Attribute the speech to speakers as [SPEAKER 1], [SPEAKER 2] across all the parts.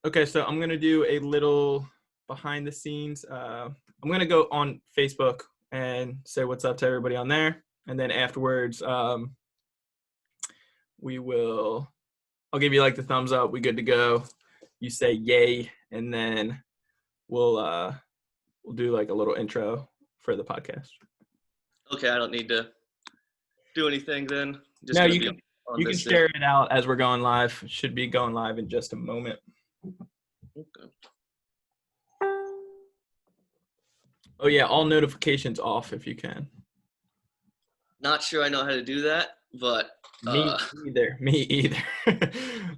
[SPEAKER 1] Okay, so I'm going to do a little behind the scenes. I'm going to go on Facebook and say what's up to everybody on there. And then afterwards, I'll give you like the thumbs up. We good to go. You say yay, and then we'll do like a little intro for the podcast.
[SPEAKER 2] Okay, I don't need to do anything then.
[SPEAKER 1] No, you can share it out as we're going live. Should be going live in just a moment.
[SPEAKER 2] Okay.
[SPEAKER 1] Oh yeah, all notifications off if you can.
[SPEAKER 2] Not sure I know how to do that, but
[SPEAKER 1] Me either.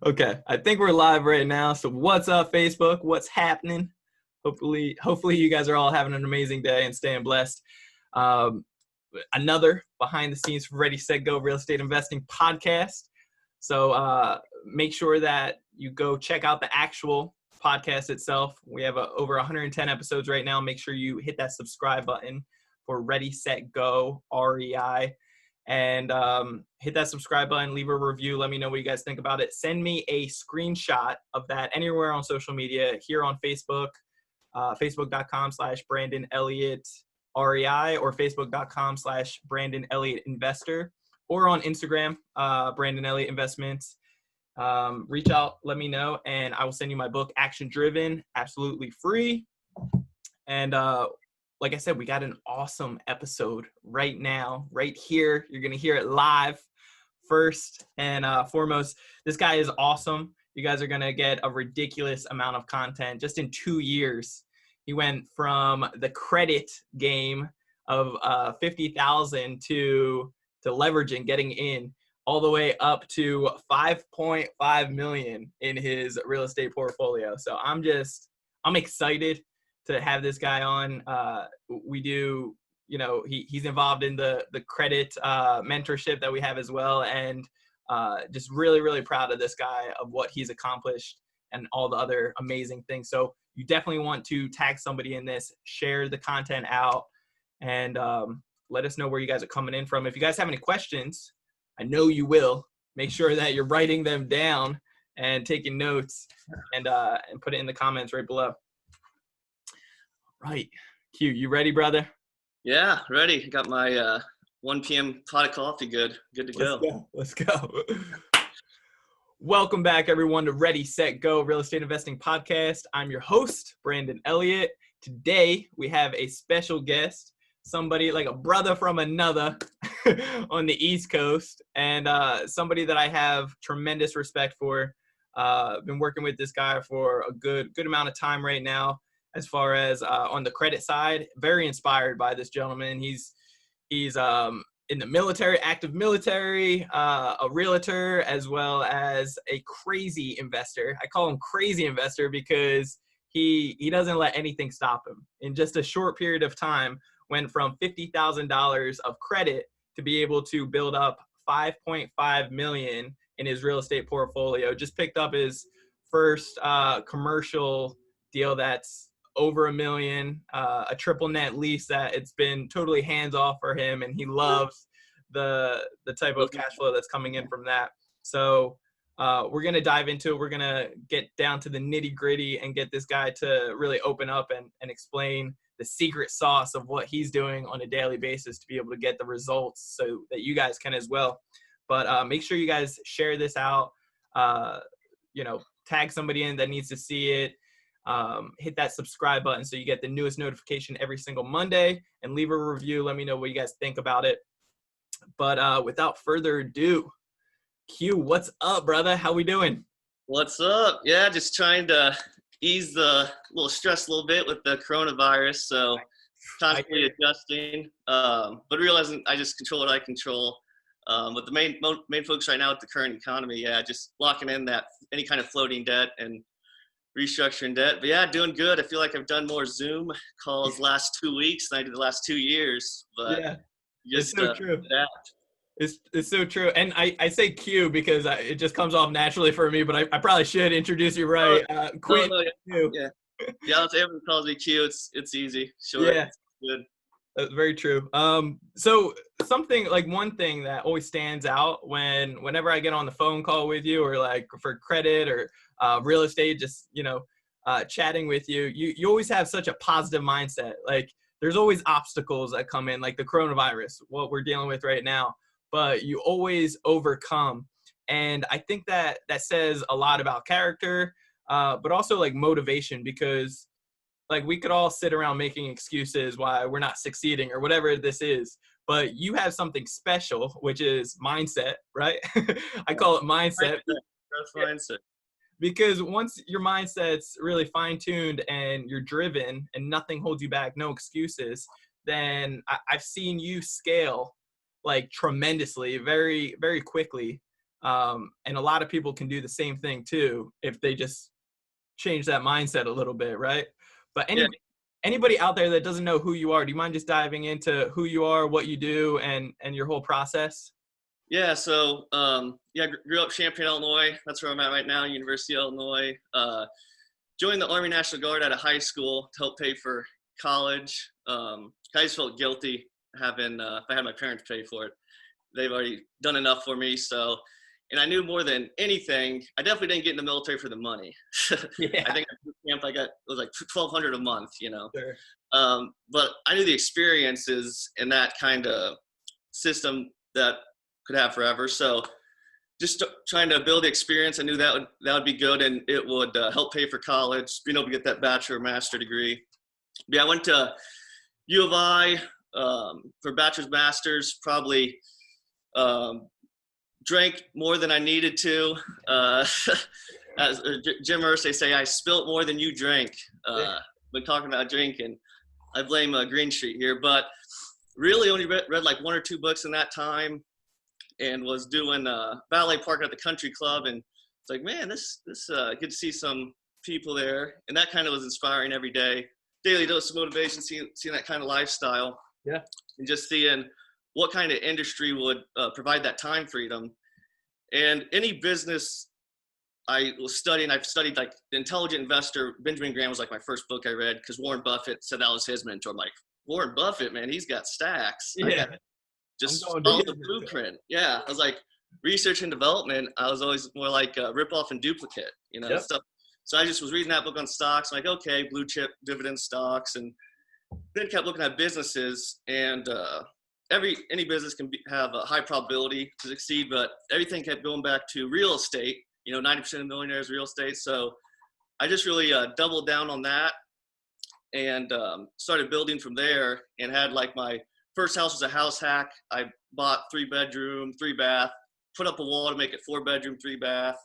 [SPEAKER 1] Okay, I think we're live right now. So what's up, Facebook? What's happening? Hopefully you guys are all having an amazing day and staying blessed. Another behind the scenes for Ready, Set, Go real estate investing podcast. So make sure that you go check out the actual podcast itself. We have over 110 episodes right now. Make sure you hit that subscribe button for Ready, Set, Go, REI. And hit that subscribe button, leave a review. Let me know what you guys think about it. Send me a screenshot of that anywhere on social media, here on Facebook, facebook.com/Brandon Elliott REI or facebook.com/Brandon Elliott Investor, or on Instagram, Brandon Elliott Investments. Reach out, let me know, and I will send you my book, Action Driven, absolutely free. And like I said, we got an awesome episode right now, right here. You're going to hear it live first and foremost. This guy is awesome. You guys are going to get a ridiculous amount of content. Just in 2 years, he went from the credit game of 50,000 to leveraging, getting in, all the way up to 5.5 million in his real estate portfolio. So I'm excited to have this guy on. We do, he's involved in the credit mentorship that we have as well. And just really, really proud of this guy, of what he's accomplished and all the other amazing things. So you definitely want to tag somebody in this, share the content out, and let us know where you guys are coming in from. If you guys have any questions, I know you will, make sure that you're writing them down and taking notes, and put it in the comments right below. Right. Q, you ready, brother?
[SPEAKER 2] Yeah, ready. Got my 1 p.m. pot of coffee good to go.
[SPEAKER 1] Let's go. Welcome back, everyone, to Ready, Set, Go Real Estate Investing Podcast. I'm your host, Brandon Elliott. Today, we have a special guest, somebody like a brother from another on the East Coast, and somebody that I have tremendous respect for. Been working with this guy for a good amount of time right now. As far as on the credit side, very inspired by this gentleman. He's in the military, active military, a realtor, as well as a crazy investor. I call him crazy investor because he doesn't let anything stop him. In just a short period of time, went from $50,000 of credit to be able to build up $5.5 million in his real estate portfolio. Just picked up his first commercial deal that's over $1 million, a triple net lease that it's been totally hands off for him, and he loves the type of cash flow that's coming in from that. So we're going to dive into it. We're going to get down to the nitty gritty and get this guy to really open up and explain the secret sauce of what he's doing on a daily basis to be able to get the results so that you guys can as well. But make sure you guys share this out, tag somebody in that needs to see it. Hit that subscribe button so you get the newest notification every single Monday, and leave a review. Let me know what you guys think about it. But without further ado, Q, what's up, brother? How we doing?
[SPEAKER 2] What's up? Yeah, just trying to ease the little stress a little bit with the coronavirus. So constantly adjusting, but realizing I just control what I control. But the main focus right now with the current economy, just locking in that any kind of floating debt and restructuring debt. But yeah, doing good. I feel like I've done more Zoom calls last 2 weeks than I did the last 2 years. But
[SPEAKER 1] yeah,
[SPEAKER 2] just
[SPEAKER 1] it's so true. It's so true. And I say Q because it just comes off naturally for me, but I probably should introduce you right. Quinn.
[SPEAKER 2] Yeah, everyone calls me Q. It's easy. Sure.
[SPEAKER 1] Yeah.
[SPEAKER 2] It's good.
[SPEAKER 1] That's very true. So something like one thing that always stands out whenever I get on the phone call with you or like for credit or real estate, just, chatting with you, you always have such a positive mindset. Like there's always obstacles that come in, like the coronavirus, what we're dealing with right now, but you always overcome. And I think that that says a lot about character, but also like motivation, because like we could all sit around making excuses why we're not succeeding or whatever this is, but you have something special, which is mindset, right? I call it mindset.
[SPEAKER 2] Growth mindset.
[SPEAKER 1] Because once your mindset's really fine-tuned and you're driven and nothing holds you back, no excuses, then I've seen you scale like tremendously, very, very quickly. And a lot of people can do the same thing too if they just change that mindset a little bit, right? But
[SPEAKER 2] Yeah.
[SPEAKER 1] anybody out there that doesn't know who you are, do you mind just diving into who you are, what you do, and your whole process?
[SPEAKER 2] Yeah, so grew up Champaign, Illinois. That's where I'm at right now, University of Illinois. Joined the Army National Guard out of high school to help pay for college. I just felt guilty having, if I had my parents pay for it. They've already done enough for me. So, and I knew more than anything, I definitely didn't get in the military for the money.
[SPEAKER 1] Yeah.
[SPEAKER 2] I think at boot camp it was like $1,200 a month,
[SPEAKER 1] Sure.
[SPEAKER 2] But I knew the experiences in that kind of system that could have forever. So just trying to build the experience, I knew that would be good, and it would help pay for college, being able to get that bachelor or master degree. Yeah, I went to U of I for bachelor's, master's, probably drank more than I needed to. As Jim Irsay say, I spilt more than you drank. When talking about drinking, I blame Green Street here, but really only read like one or two books in that time, and was doing valet parking at the country club, and it's like, man, this good to see some people there, and that kind of was inspiring every day. Daily dose of motivation, seeing that kind of lifestyle,
[SPEAKER 1] Yeah,
[SPEAKER 2] and just seeing what kind of industry would provide that time freedom. And any business I was studying, I've studied like The Intelligent Investor. Benjamin Graham was like my first book I read, because Warren Buffett said that was his mentor. I'm like, Warren Buffett, man, he's got stacks.
[SPEAKER 1] yeah.
[SPEAKER 2] Just follow the blueprint. Yeah, I was like, research and development, I was always more like rip off and duplicate,
[SPEAKER 1] Yep.
[SPEAKER 2] stuff. So I just was reading that book on stocks. I'm like, okay, blue chip dividend stocks, and then kept looking at businesses. And any business can have a high probability to succeed, but everything kept going back to real estate. 90% of millionaires real estate. So I just really doubled down on that, and started building from there, and had like my first house was a house hack. I bought 3-bedroom, 3-bath, put up a wall to make it 4-bedroom, 3-bath.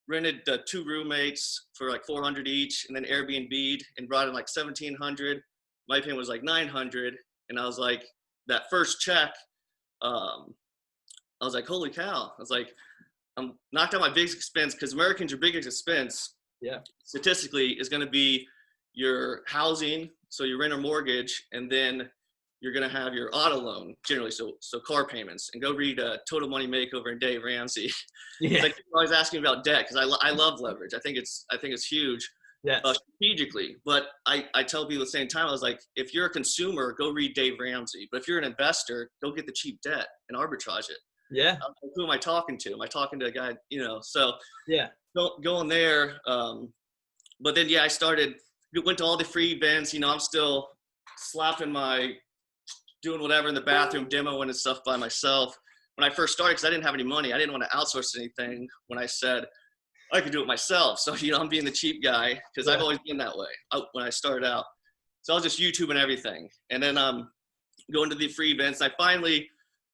[SPEAKER 2] Rented 2 roommates for like $400 each, and then Airbnb'd and brought in like $1,700. My payment was like $900, and I was like, that first check, I was like, holy cow! I was like, I'm knocked out my biggest expense, because Americans, your biggest expense, statistically, is going to be your housing, so your rent or mortgage, and then you're going to have your auto loan generally, so car payments. And go read Total Money Makeover and Dave Ramsey.
[SPEAKER 1] Yeah.
[SPEAKER 2] It's like people always asking about debt, because I love leverage. I think it's huge.
[SPEAKER 1] Yes.
[SPEAKER 2] Strategically. But I tell people at the same time, I was like, if you're a consumer, go read Dave Ramsey. But if you're an investor, go get the cheap debt and arbitrage it.
[SPEAKER 1] Yeah.
[SPEAKER 2] Who am I talking to? Am I talking to a guy, So
[SPEAKER 1] Yeah.
[SPEAKER 2] Going there. But then, I went to all the free events. I'm still doing whatever in the bathroom, demoing and stuff by myself. When I first started, because I didn't have any money, I didn't want to outsource anything when I said I could do it myself. So, I'm being the cheap guy, because I've always been that way when I started out. So I was just YouTubing everything. And then going to the free events. I finally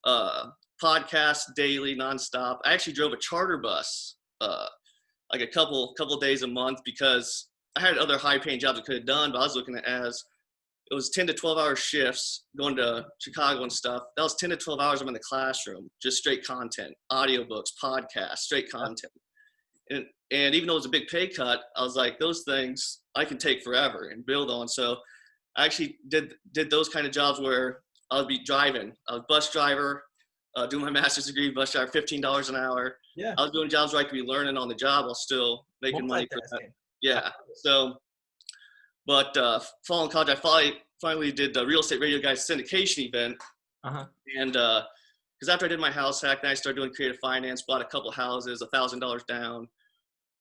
[SPEAKER 2] podcast daily, nonstop. I actually drove a charter bus like a couple days a month, because I had other high-paying jobs I could have done, but I was looking at it was 10 to 12-hour shifts going to Chicago and stuff. That was 10 to 12 hours I'm in the classroom, just straight content, audiobooks, podcasts, straight content. And even though it was a big pay cut, I was like, those things I can take forever and build on. So I actually did those kind of jobs where I would be driving. I was a bus driver, doing my master's degree, bus driver, $15 an hour.
[SPEAKER 1] Yeah.
[SPEAKER 2] I was doing jobs where I could be learning on the job while still making money for that. Yeah. So, But following college, I finally did the Real Estate Radio Guys syndication event.
[SPEAKER 1] Uh-huh.
[SPEAKER 2] And because after I did my house hack, then I started doing creative finance, bought a couple houses, $1,000 down,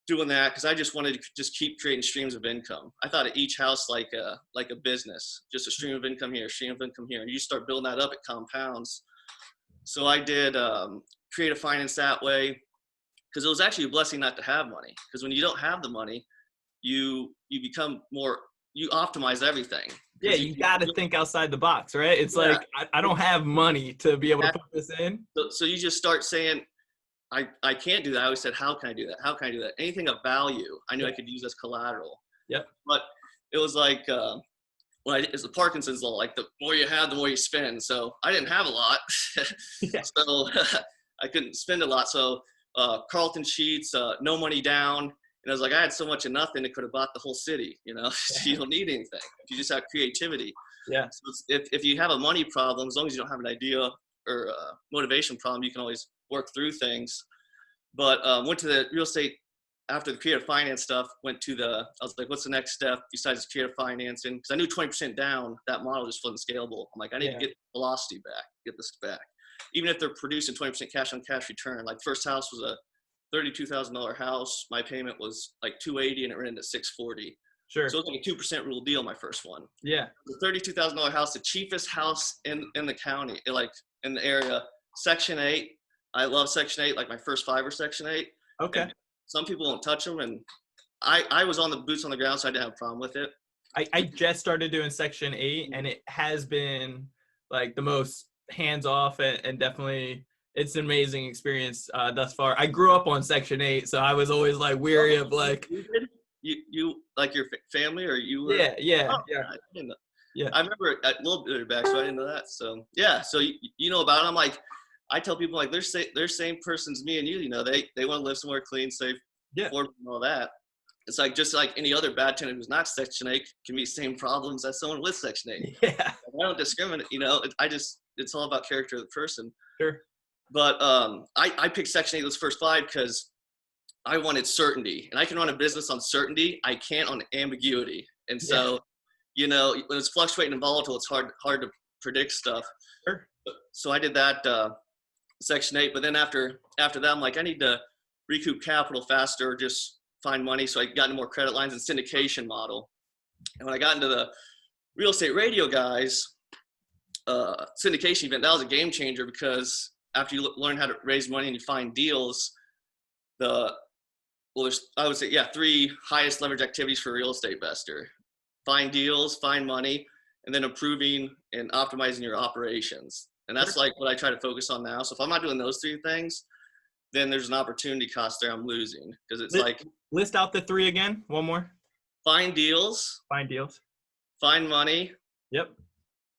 [SPEAKER 2] doing that because I just wanted to just keep creating streams of income. I thought of each house like a business, just a stream of income here, a stream of income here, and you start building that up, it compounds. So I did creative finance that way because it was actually a blessing not to have money. Because when you don't have the money, you become more, you optimize everything.
[SPEAKER 1] Yeah, you got to think outside the box, right? It's like, I don't have money to be able to put this in.
[SPEAKER 2] So you just start saying, I can't do that. I always said, how can I do that? How can I do that? Anything of value, I knew I could use as collateral.
[SPEAKER 1] Yep.
[SPEAKER 2] But it was like, it's the Parkinson's law, like the more you have, the more you spend. So I didn't have a lot. So I couldn't spend a lot. So Carlton sheets, no money down. And I was like, I had so much of nothing, it could have bought the whole city, you know. You don't need anything. You just have creativity.
[SPEAKER 1] Yeah.
[SPEAKER 2] So if you have a money problem, as long as you don't have an idea or a motivation problem, you can always work through things. But went to the real estate after the creative finance stuff, I was like, what's the next step besides creative financing? Because I knew 20% down, that model just wasn't scalable. I'm like, I need to get velocity back, get this back. Even if they're producing 20% cash on cash return, like first house was a $32,000 house. My payment was like $280 and it ran into $640.
[SPEAKER 1] Sure.
[SPEAKER 2] So it was like a 2% rule deal, my first one.
[SPEAKER 1] Yeah.
[SPEAKER 2] The $32,000 house, the cheapest house in the county, like in the area, Section 8. I love Section 8, like my first 5 were Section 8.
[SPEAKER 1] Okay.
[SPEAKER 2] And some people won't touch them. And I was on the boots on the ground, so I didn't have a problem with it.
[SPEAKER 1] I just started doing Section 8 and it has been like the most hands off and definitely it's an amazing experience thus far. I grew up on Section 8, so I was always like weary of like.
[SPEAKER 2] You like your family or you were?
[SPEAKER 1] Yeah.
[SPEAKER 2] I remember a little bit back, so I didn't know that. So yeah, so you know about it. I'm like, I tell people like they're same persons me and you. You know, they want to live somewhere clean, safe, affordable, and all that. It's like just like any other bad tenant who's not Section 8 can meet same problems as someone with Section 8.
[SPEAKER 1] Yeah,
[SPEAKER 2] I don't discriminate. You know, it's all about character of the person.
[SPEAKER 1] Sure.
[SPEAKER 2] But I picked Section 8 those first 5 because I wanted certainty, and I can run a business on certainty. I can't on ambiguity. And so, you know, when it's fluctuating and volatile, it's hard to predict stuff.
[SPEAKER 1] Sure.
[SPEAKER 2] So I did that Section 8, but then after that, I'm like, I need to recoup capital faster, just find money. So I got into more credit lines and syndication model. And when I got into the Real Estate Radio Guys syndication event, that was a game changer because after you learn how to raise money and you find deals, there's, I would say, 3 highest leverage activities for a real estate investor: find deals, find money, and then improving and optimizing your operations. And that's like what I try to focus on now. So if I'm not doing those 3 things, then there's an opportunity cost there I'm losing, because it's like,
[SPEAKER 1] list out the 3 again. One more.
[SPEAKER 2] Find deals, find money.
[SPEAKER 1] Yep.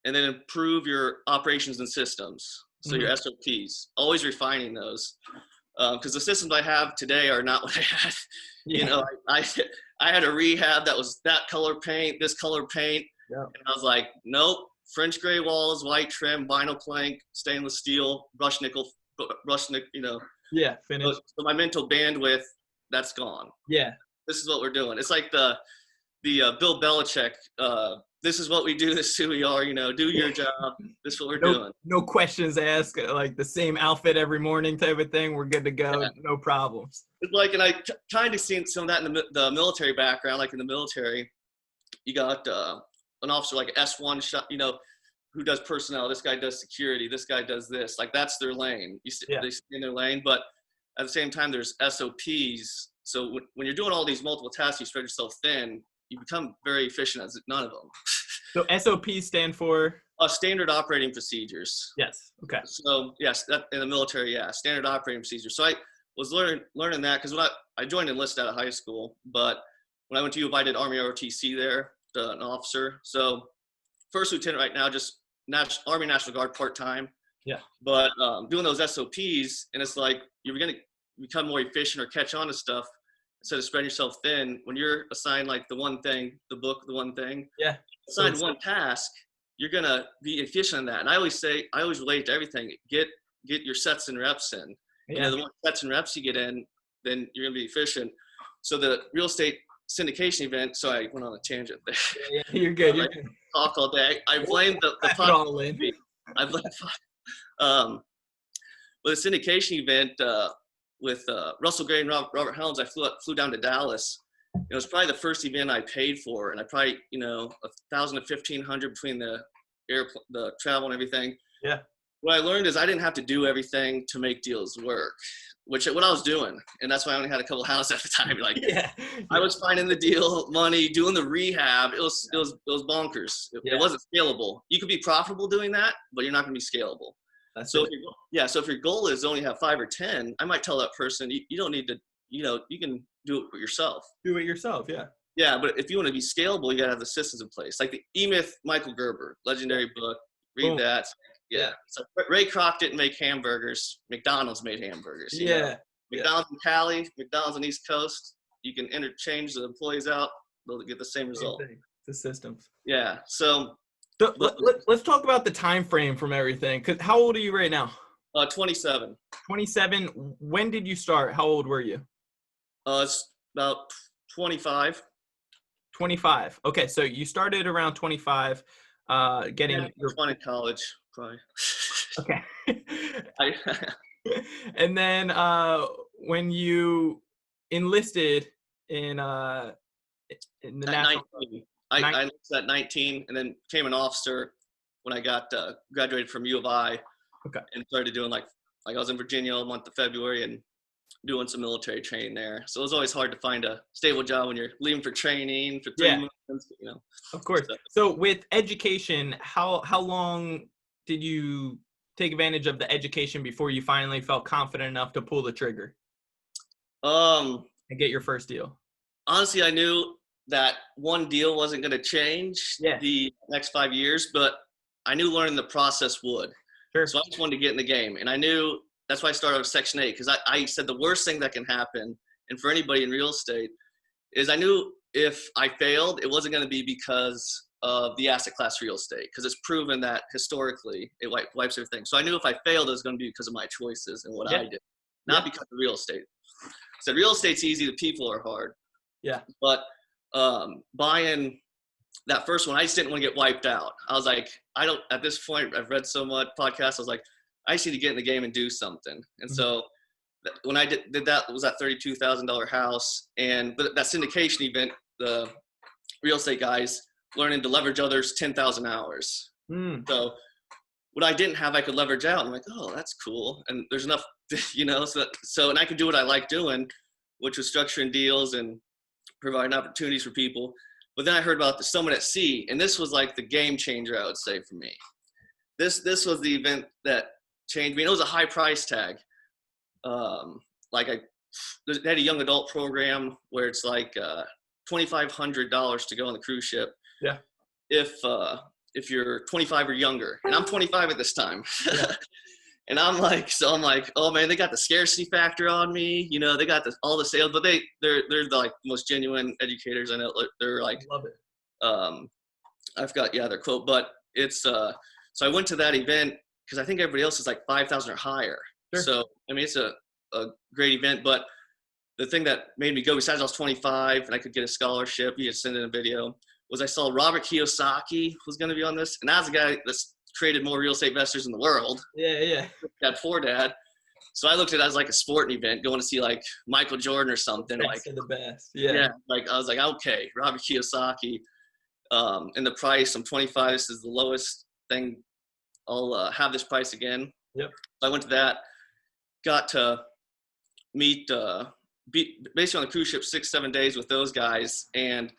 [SPEAKER 2] And then improve your operations and systems. So your SOPs, always refining those. Because the systems I have today are not what I had. You know, I had a rehab that was that color paint, this color paint. Yeah. And I was like, nope, French gray walls, white trim, vinyl plank, stainless steel, brushed nickel, you know. Yeah, finish. So my mental bandwidth, that's gone. Yeah. This is what we're doing. It's like the Bill Belichick, this is what we do, this is who we are, you know, do your job. This is what we're doing. No questions asked, like the same outfit every morning type of thing. We're good to go. Yeah. No problems. It's like, and I kind of seen some of that in the military background. Like in the military, you got an officer like S1 shot, you know, who does personnel. This guy does security. This guy does this. Like that's their lane. They stay in their lane. But at the same time, there's SOPs. So when you're doing all these multiple tasks, you spread yourself thin. You become very efficient as none of them. So SOPs stand for? Standard operating procedures. Yes. Okay. So yes, that, in the military, standard operating procedures. So I was learning that because when I joined enlisted out of high school, but when I went to U of I did Army ROTC there, an officer. So first lieutenant right now, just Army National Guard part-time. Yeah. But doing those SOPs, and it's like you're going to become more efficient or catch on to stuff. Instead of spreading yourself thin, when you're assigned like the one thing, the one thing, assigned one task, you're going to be efficient in that. And I always relate to everything. Get your sets and reps in. Yeah. You know, the more sets and reps you get in, then you're going to be efficient. So the real estate syndication event. So I went on a tangent there.
[SPEAKER 1] Yeah, you're good. You're
[SPEAKER 2] I
[SPEAKER 1] good.
[SPEAKER 2] talk all day. I blame the
[SPEAKER 1] Pack it all in.
[SPEAKER 2] I blame with a syndication event with Russell Gray and Robert Helms. I flew down to Dallas. It was probably the first event I paid for, and I probably, $1,000 to $1,500 between the travel and everything.
[SPEAKER 1] Yeah.
[SPEAKER 2] What I learned is I didn't have to do everything to make deals work, what I was doing, and that's why I only had a couple houses at the time. Like, I was finding the deal money, doing the rehab. It was bonkers. It wasn't scalable. You could be profitable doing that, but you're not going to be scalable. So if your goal is to only have 5 or 10, I might tell that person you don't need to. You can do it yourself.
[SPEAKER 1] Do it yourself, yeah.
[SPEAKER 2] Yeah, but if you want to be scalable, you got to have the systems in place. Like the E-Myth, Michael Gerber, legendary book. Read that. Yeah. So Ray Kroc didn't make hamburgers. McDonald's made hamburgers. You know? McDonald's in Cali, McDonald's on East Coast. You can interchange the employees out. They'll get the same result.
[SPEAKER 1] The systems.
[SPEAKER 2] Yeah. So
[SPEAKER 1] let's talk about the time frame from everything. Cause how old are you right now?
[SPEAKER 2] 27.
[SPEAKER 1] 27. When did you start? How old were you?
[SPEAKER 2] It's about 25.
[SPEAKER 1] 25. Okay, so you started around 25. Getting your
[SPEAKER 2] fun in college, probably.
[SPEAKER 1] Okay. And then when you enlisted in the National
[SPEAKER 2] 19. I enlisted at 19 and then became an officer when I got graduated from U of I.
[SPEAKER 1] Okay. And
[SPEAKER 2] started doing like I was in Virginia all month of February and doing some military training there. So it was always hard to find a stable job when you're leaving for training for 3 months,
[SPEAKER 1] Of course. So with education, how long did you take advantage of the education before you finally felt confident enough to pull the trigger? And get your first deal?
[SPEAKER 2] Honestly, I knew that one deal wasn't going to change the next 5 years, but I knew learning the process would.
[SPEAKER 1] Sure.
[SPEAKER 2] So I just wanted to get in the game. And I knew that's why I started with Section 8, because I said the worst thing that can happen, and for anybody in real estate, is I knew if I failed, it wasn't going to be because of the asset class real estate, because it's proven that historically it wipes everything. So I knew if I failed, it was going to be because of my choices and what I did, not because of real estate. So real estate's easy, the people are hard.
[SPEAKER 1] Yeah.
[SPEAKER 2] But buying that first one, I just didn't want to get wiped out. I was like, at this point, I've read so much podcasts, I was like, I just need to get in the game and do something. And so when I did that, it was that $32,000 house. And that syndication event, the real estate guys learning to leverage others 10,000 hours. So what I didn't have, I could leverage out. I'm like, oh, that's cool. And there's enough, so and I could do what I like doing, which was structuring deals and providing opportunities for people. But then I heard about the Summit at Sea, and this was like the game changer, I would say, for me. This was the event that changed me. And it was a high price tag. They had a young adult program where it's like $2,500 to go on the cruise ship.
[SPEAKER 1] Yeah.
[SPEAKER 2] If you're 25 or younger, and I'm 25 at this time. Yeah. And I'm like, oh man, they got the scarcity factor on me. They got all the sales, but they're the like most genuine educators I know. They're like,
[SPEAKER 1] I love it.
[SPEAKER 2] I forgot, their quote, but it's, so I went to that event because I think everybody else is like 5,000 or higher.
[SPEAKER 1] Sure.
[SPEAKER 2] So, I mean, it's a great event, but the thing that made me go, besides I was 25 and I could get a scholarship, you could send in a video, was I saw Robert Kiyosaki was going to be on this. And that's a guy that's created more real estate investors in the world.
[SPEAKER 1] Yeah.
[SPEAKER 2] Dad. So I looked at it as like a sporting event, going to see like Michael Jordan or something.
[SPEAKER 1] Best of the best. Yeah.
[SPEAKER 2] Like I was like, okay, Robert Kiyosaki. And the price, I'm 25. This is the lowest thing. I'll have this price again.
[SPEAKER 1] Yep.
[SPEAKER 2] So I went to that, got to meet, basically on the cruise ship, 6-7 days with those guys. And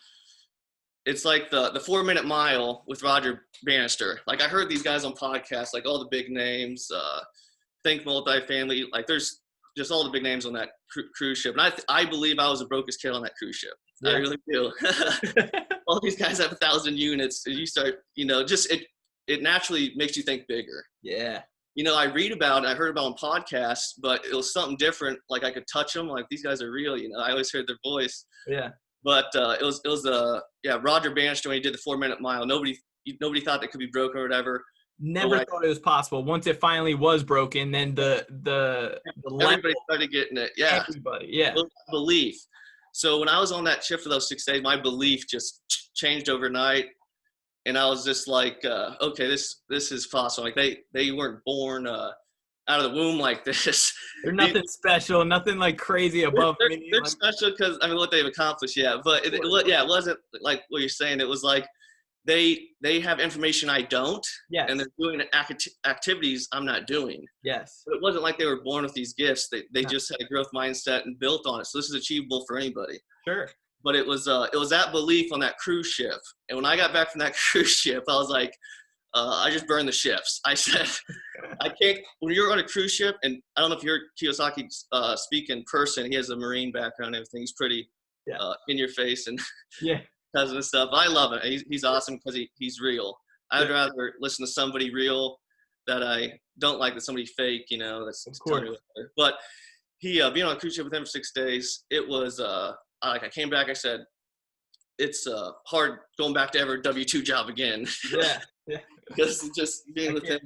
[SPEAKER 2] it's like the 4-minute mile with Roger Bannister. Like I heard these guys on podcasts, like all the big names, Think Multifamily, like there's just all the big names on that cruise ship. And I believe I was the brokest kid on that cruise ship. Yeah. I really do. All these guys have 1,000 units. And you start, just it naturally makes you think bigger.
[SPEAKER 1] Yeah.
[SPEAKER 2] I read about it, I heard about on podcasts, but it was something different. Like I could touch them. Like these guys are real. I always heard their voice.
[SPEAKER 1] Yeah.
[SPEAKER 2] But it was Roger Bannister when he did the 4-minute mile. Nobody thought that could be broken or whatever.
[SPEAKER 1] Never thought it was possible. Once it finally was broken, then the
[SPEAKER 2] everybody started getting it. Yeah.
[SPEAKER 1] Everybody. Yeah.
[SPEAKER 2] Belief. So when I was on that ship for those 6 days, my belief just changed overnight. And I was just like, okay, this is possible. Like they weren't born out of the womb like this.
[SPEAKER 1] They're nothing special, nothing like crazy above me.
[SPEAKER 2] They're
[SPEAKER 1] Like,
[SPEAKER 2] special because I mean what they've accomplished, yeah. But it wasn't like what you're saying. It was like they have information I don't,
[SPEAKER 1] yes,
[SPEAKER 2] and they're doing activities I'm not doing.
[SPEAKER 1] yes,
[SPEAKER 2] But it wasn't like they were born with these gifts. They
[SPEAKER 1] no.
[SPEAKER 2] just had a growth mindset and built on it. So this is achievable for anybody.
[SPEAKER 1] Sure.
[SPEAKER 2] But it was that belief on that cruise ship. And when I got back from that cruise ship, I was like, I just burned the ships. I said, I can't. When you're on a cruise ship, and I don't know if you heard Kiyosaki speak in person. He has a Marine background and everything. He's pretty in your face and
[SPEAKER 1] Yeah.
[SPEAKER 2] and stuff. I love it. He's awesome because he's real. I'd rather listen to somebody real that I don't like than somebody fake. You know, that's
[SPEAKER 1] Of course.
[SPEAKER 2] But he being on a cruise ship with him for 6 days, it was like I came back. I said, it's hard going back to ever a W-2 job again.
[SPEAKER 1] Yeah. Yeah.
[SPEAKER 2] Because just being with him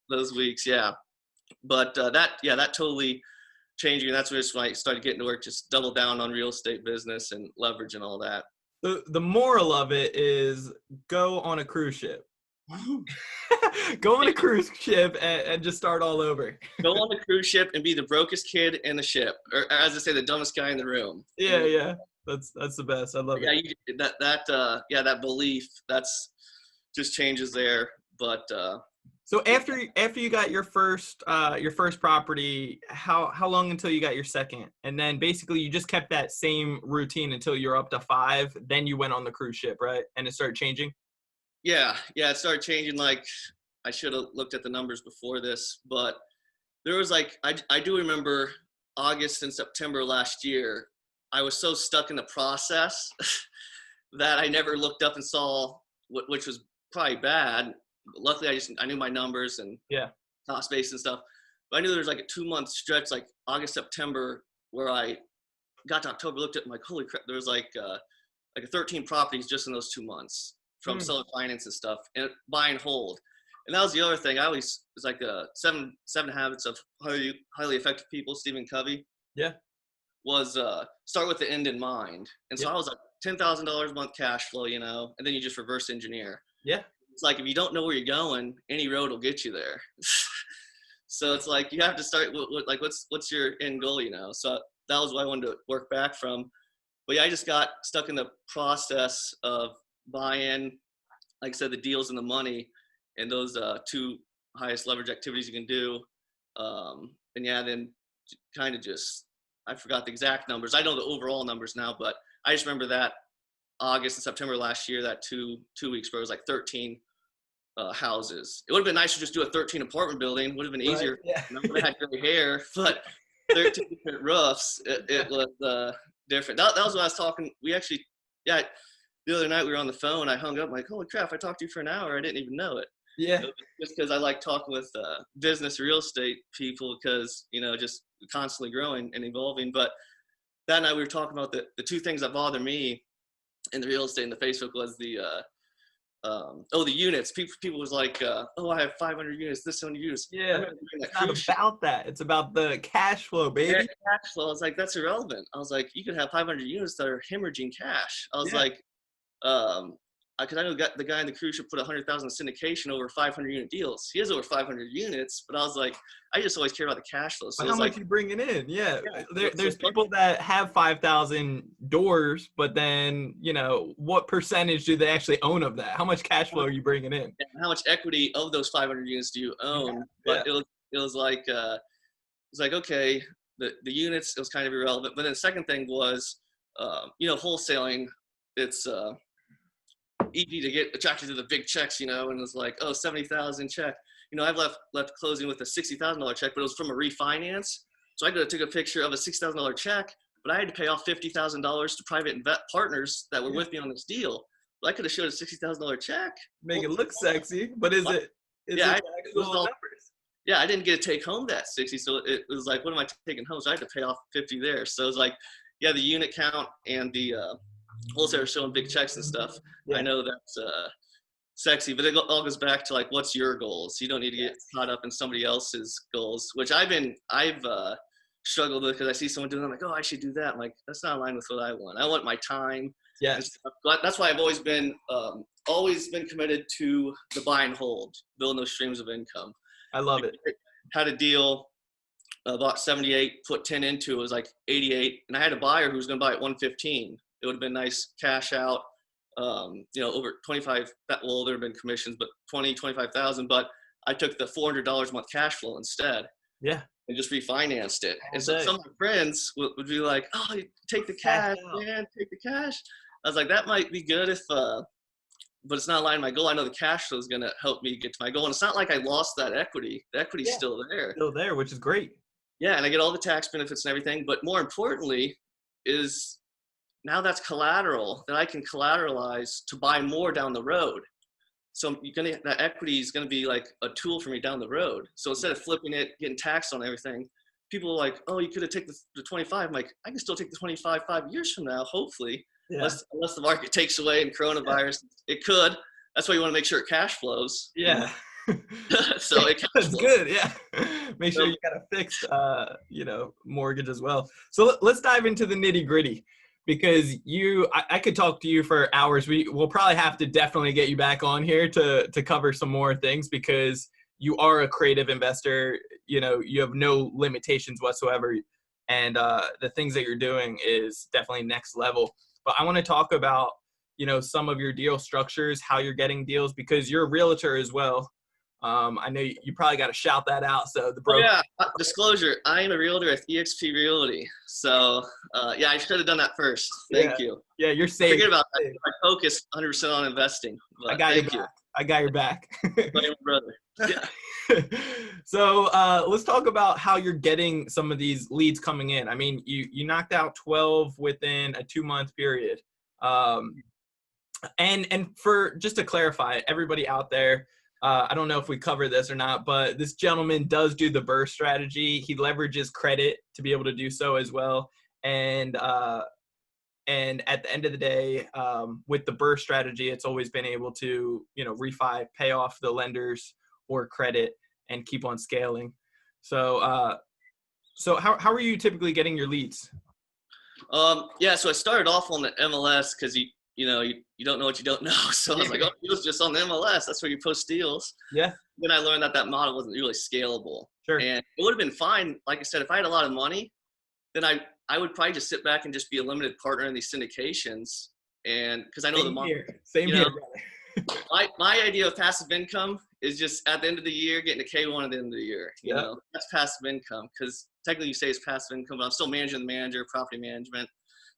[SPEAKER 2] those weeks, yeah. But that totally changed me. And that's when I started getting to work, just double down on real estate business and leverage and all that.
[SPEAKER 1] The moral of it is go on a cruise ship. Go on a cruise ship and just start all over.
[SPEAKER 2] Go on the cruise ship and be the brokest kid in the ship, or as I say, the dumbest guy in the room.
[SPEAKER 1] Yeah, yeah. That's the best. I love it.
[SPEAKER 2] Yeah, that belief that's just changes there. But
[SPEAKER 1] so after you got your first property, how long until you got your second? And then basically you just kept that same routine until you're up to 5. Then you went on the cruise ship, right? And it started changing.
[SPEAKER 2] Yeah, it started changing. Like I should have looked at the numbers before this, but there was like I do remember August and September last year. I was so stuck in the process that I never looked up and saw which was probably bad. Luckily, I knew my numbers and cost base and stuff. But I knew there was like a 2-month stretch, like August, September, where I got to October, looked at it, I'm like, holy crap, there was like 13 properties just in those 2 months from seller finance and stuff, and buy and hold. And that was the other thing. I always was like seven habits of highly effective people, Stephen Covey.
[SPEAKER 1] Yeah.
[SPEAKER 2] Was start with the end in mind. And so I was like $10,000 a month cash flow, you know, and then you just reverse engineer.
[SPEAKER 1] Yeah.
[SPEAKER 2] It's like if you don't know where you're going, any road will get you there. So it's like you have to start with like what's your end goal, you know. So that was what I wanted to work back from. But yeah, I just got stuck in the process of buying, like I said, the deals and the money, and those 2 highest leverage activities you can do. And yeah, then kind of just I forgot the exact numbers. I know the overall numbers now, but I just remember that August and September last year, that two weeks where it was like 13 houses. It would have been nice to just do a 13 apartment building. Would have been easier.
[SPEAKER 1] Right, yeah.
[SPEAKER 2] I would have had gray hair, but 13 different roofs. It was different. That was what I was talking. We actually, the other night we were on the phone. I hung up. I'm like, holy crap! I talked to you for an hour. I didn't even know it.
[SPEAKER 1] Yeah.
[SPEAKER 2] Just because I like talking with business real estate people, because you know, just constantly growing and evolving. But that night we were talking about the 2 things that bother me in the real estate and the Facebook was the units. People was like, I have 500 units, this many units.
[SPEAKER 1] Yeah, it's not about that. It's about the cash flow, baby.
[SPEAKER 2] Yeah, cash flow. I was like, that's irrelevant. I was like, you could have 500 units that are hemorrhaging cash. I was like, because I know the guy in the cruise ship put 100,000 syndication over 500 unit deals. He has over 500 units, but I was like, I just always care about the cash flow. So
[SPEAKER 1] but how much you bringing in? Yeah. There's people that have 5,000 doors, but then, you know, what percentage do they actually own of that? How much cash flow are you bringing in?
[SPEAKER 2] And how much equity of those 500 units do you own? But it was like, okay, the units, it was kind of irrelevant. But then the second thing was, wholesaling, it's easy to get attracted to the big checks, you know, and it's like, 70,000 check. You know, I've left closing with a $60,000 check, but it was from a refinance. So I could have took a picture of a $6,000 check, but I had to pay off $50,000 to private partners that were with me on this deal. But I could have showed a $60,000 check.
[SPEAKER 1] Make it look sexy, but is it actual numbers?
[SPEAKER 2] Yeah, I didn't get to take home that 60, so it was like, what am I taking home? So I had to pay off 50 there. So it was like, the unit count and the wholesalers showing big checks and stuff. Yeah. I know that's sexy, but it all goes back to like, what's your goals? You don't need to get caught up in somebody else's goals, which I've struggle because I see someone doing it. I'm like, oh, I should do that. I'm like, that's not in line with what I want. I want my time. And
[SPEAKER 1] Yes.
[SPEAKER 2] stuff. But that's why I've always been committed to the buy and hold, building those streams of income.
[SPEAKER 1] I love it.
[SPEAKER 2] Had a deal about 78, put 10 into it, was like 88, and I had a buyer who was going to buy at 115. It would have been nice cash out, over 25. Well, there have been commissions, but 25,000. But I took the $400 a month cash flow instead.
[SPEAKER 1] Yeah.
[SPEAKER 2] And just refinanced it.
[SPEAKER 1] All
[SPEAKER 2] and so
[SPEAKER 1] day.
[SPEAKER 2] some of my friends would be like, oh, you take the cash, man, take the cash. I was like, that might be good if, but it's not aligned to my goal. I know the cash flow is going to help me get to my goal. And it's not like I lost that equity. The equity's still there.
[SPEAKER 1] Still there, which is great.
[SPEAKER 2] Yeah, and I get all the tax benefits and everything. But more importantly is now that's collateral that I can collateralize to buy more down the road. So that equity is going to be like a tool for me down the road. So instead of flipping it, getting taxed on everything, people are like, oh, you could have taken the 25. I'm like, I can still take the 25 5 years from now, hopefully. Yeah. Unless the market takes away and coronavirus, it could. That's why you want to make sure it cash flows.
[SPEAKER 1] Yeah.
[SPEAKER 2] So it
[SPEAKER 1] that's good. Yeah. Make sure you got a fixed, mortgage as well. So let's dive into the nitty gritty, because I could talk to you for hours. We'll probably have to definitely get you back on here to cover some more things, because you are a creative investor. You have no limitations whatsoever. And the things that you're doing is definitely next level. But I want to talk about, some of your deal structures, how you're getting deals, because you're a realtor as well. I know you probably got to shout that out. So
[SPEAKER 2] disclosure, I am a realtor at eXp Realty. So I should have done that first. Thank you.
[SPEAKER 1] Yeah, you're safe.
[SPEAKER 2] Forget about that. I focus 100% on investing.
[SPEAKER 1] I got your back.
[SPEAKER 2] My brother. Yeah.
[SPEAKER 1] So let's talk about how you're getting some of these leads coming in. I mean, you knocked out 12 within a 2-month period. And for just to clarify, everybody out there, I don't know if we cover this or not, but this gentleman does do the BRRRR strategy. He leverages credit to be able to do so as well. And at the end of the day, with the BRRRR strategy, it's always been able to, refi, pay off the lenders or credit and keep on scaling. So how are you typically getting your leads?
[SPEAKER 2] So I started off on the MLS because you don't know what you don't know. So I was like, oh, it was just on the MLS. That's where you post deals.
[SPEAKER 1] Yeah.
[SPEAKER 2] Then I learned that model wasn't really scalable.
[SPEAKER 1] Sure.
[SPEAKER 2] And it would have been fine. Like I said, if I had a lot of money, then I would probably just sit back and just be a limited partner in these syndications. And because I know
[SPEAKER 1] Same here.
[SPEAKER 2] My idea of passive income is just at the end of the year, getting a K1 at the end of the year. You know, that's passive income, because technically you say it's passive income, but I'm still managing the manager, property management.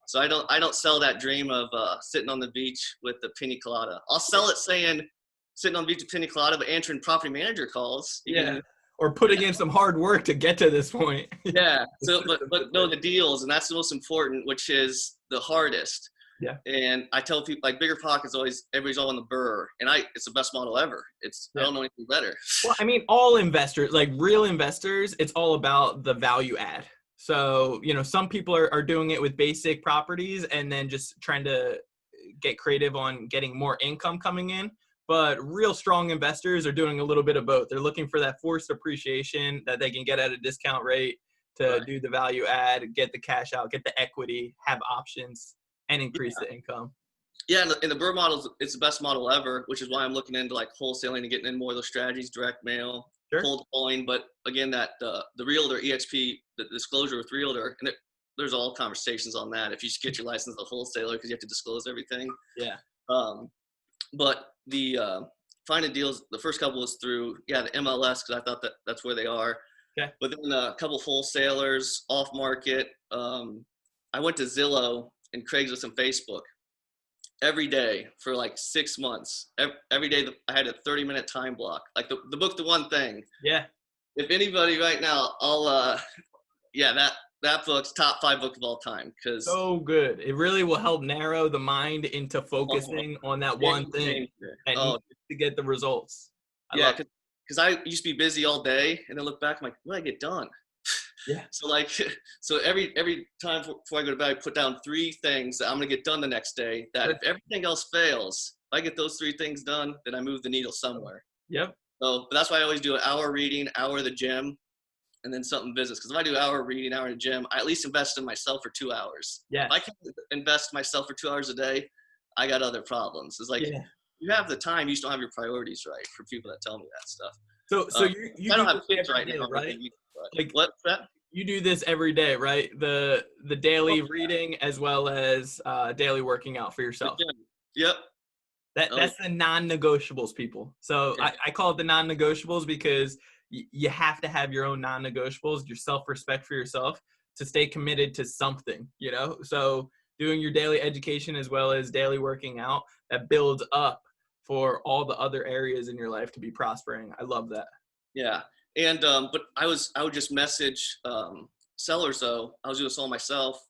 [SPEAKER 2] So I don't sell that dream of sitting on the beach with the pina colada. I'll sell it saying sitting on the beach with pina colada, but answering property manager calls.
[SPEAKER 1] Or putting in some hard work to get to this point.
[SPEAKER 2] Yeah. So, but know the deals, and that's the most important, which is the hardest.
[SPEAKER 1] Yeah.
[SPEAKER 2] And I tell people, like, bigger pockets, everybody's all on the BRRRR, and it's the best model ever. I don't know anything better.
[SPEAKER 1] Well, I mean, all investors, like real investors, it's all about the value add. So, some people are doing it with basic properties and then just trying to get creative on getting more income coming in. But real strong investors are doing a little bit of both. They're looking for that forced appreciation that they can get at a discount rate to do the value add, get the cash out, get the equity, have options, and increase the income.
[SPEAKER 2] Yeah, and the BRRRR model, it's the best model ever, which is why I'm looking into like wholesaling and getting in more of those strategies, direct mail, cold calling. But again, that the realtor, EXP, the disclosure with realtor, and there's all conversations on that. If you should get your license as a wholesaler, because you have to disclose everything.
[SPEAKER 1] Yeah.
[SPEAKER 2] But the finding deals, the first couple was through the MLS, because I thought that's where they are.
[SPEAKER 1] Okay.
[SPEAKER 2] But then a couple wholesalers, off market. I went to Zillow and Craigslist and Facebook every day for like 6 months. Every day I had a 30-minute time block. Like the book, The One Thing.
[SPEAKER 1] Yeah.
[SPEAKER 2] If anybody right now, that book's top 5 book of all time.
[SPEAKER 1] So good. It really will help narrow the mind into focusing on that one thing and to get the results.
[SPEAKER 2] Because I used to be busy all day, and then look back, I'm like, what did I get done?
[SPEAKER 1] Yeah.
[SPEAKER 2] So every time before I go to bed, I put down 3 things that I'm gonna get done the next day. That if everything else fails, if I get those 3 things done, then I move the needle somewhere.
[SPEAKER 1] Yep.
[SPEAKER 2] So, but that's why I always do an hour reading, hour at the gym, and then something business. Because if I do an hour reading, an hour in the gym, I at least invest in myself for 2 hours.
[SPEAKER 1] Yeah.
[SPEAKER 2] If I can't invest myself for 2 hours a day, I got other problems. It's like,
[SPEAKER 1] Yeah.
[SPEAKER 2] you have the time, you just don't have your priorities right, for people that tell me that stuff.
[SPEAKER 1] So you
[SPEAKER 2] I
[SPEAKER 1] do
[SPEAKER 2] don't have
[SPEAKER 1] this
[SPEAKER 2] kids
[SPEAKER 1] every
[SPEAKER 2] right
[SPEAKER 1] day,
[SPEAKER 2] now,
[SPEAKER 1] right?
[SPEAKER 2] but
[SPEAKER 1] Like
[SPEAKER 2] what's that?
[SPEAKER 1] you do this every day, right? The daily reading as well as daily working out for yourself.
[SPEAKER 2] Yep.
[SPEAKER 1] That's the non-negotiables, people. So
[SPEAKER 2] Yeah.
[SPEAKER 1] I call it the non-negotiables because you have to have your own non-negotiables, your self-respect for yourself to stay committed to something, you know? So doing your daily education as well as daily working out, that builds up for all the other areas in your life to be prospering. I love that.
[SPEAKER 2] Yeah. And but I would just message sellers though. I was doing this all myself.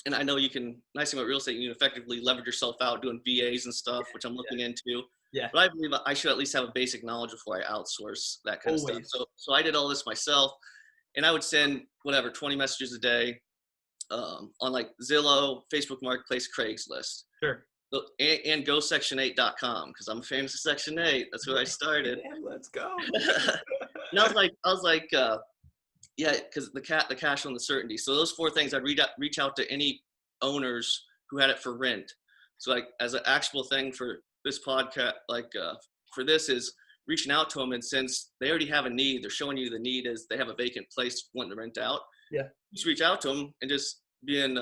[SPEAKER 2] And I know you can, nice thing about real estate, you can effectively leverage yourself out doing VAs and stuff, which I'm looking into.
[SPEAKER 1] Yeah.
[SPEAKER 2] But I believe I should at least have a basic knowledge before I outsource that kind of stuff. So I did all this myself, and I would send whatever 20 messages a day on like Zillow, Facebook Marketplace, Craigslist.
[SPEAKER 1] Sure.
[SPEAKER 2] And go section8.com, because I'm famous at Section 8. That's where I started.
[SPEAKER 1] Damn, let's go.
[SPEAKER 2] And I was like, yeah, because the cash on the certainty. So those 4 things, I'd reach out to any owners who had it for rent. So like as an actual thing for this podcast, like for this is reaching out to them, and since they already have a need, they're showing you the need is they have a vacant place wanting to rent out.
[SPEAKER 1] Yeah.
[SPEAKER 2] Just reach out to them and just being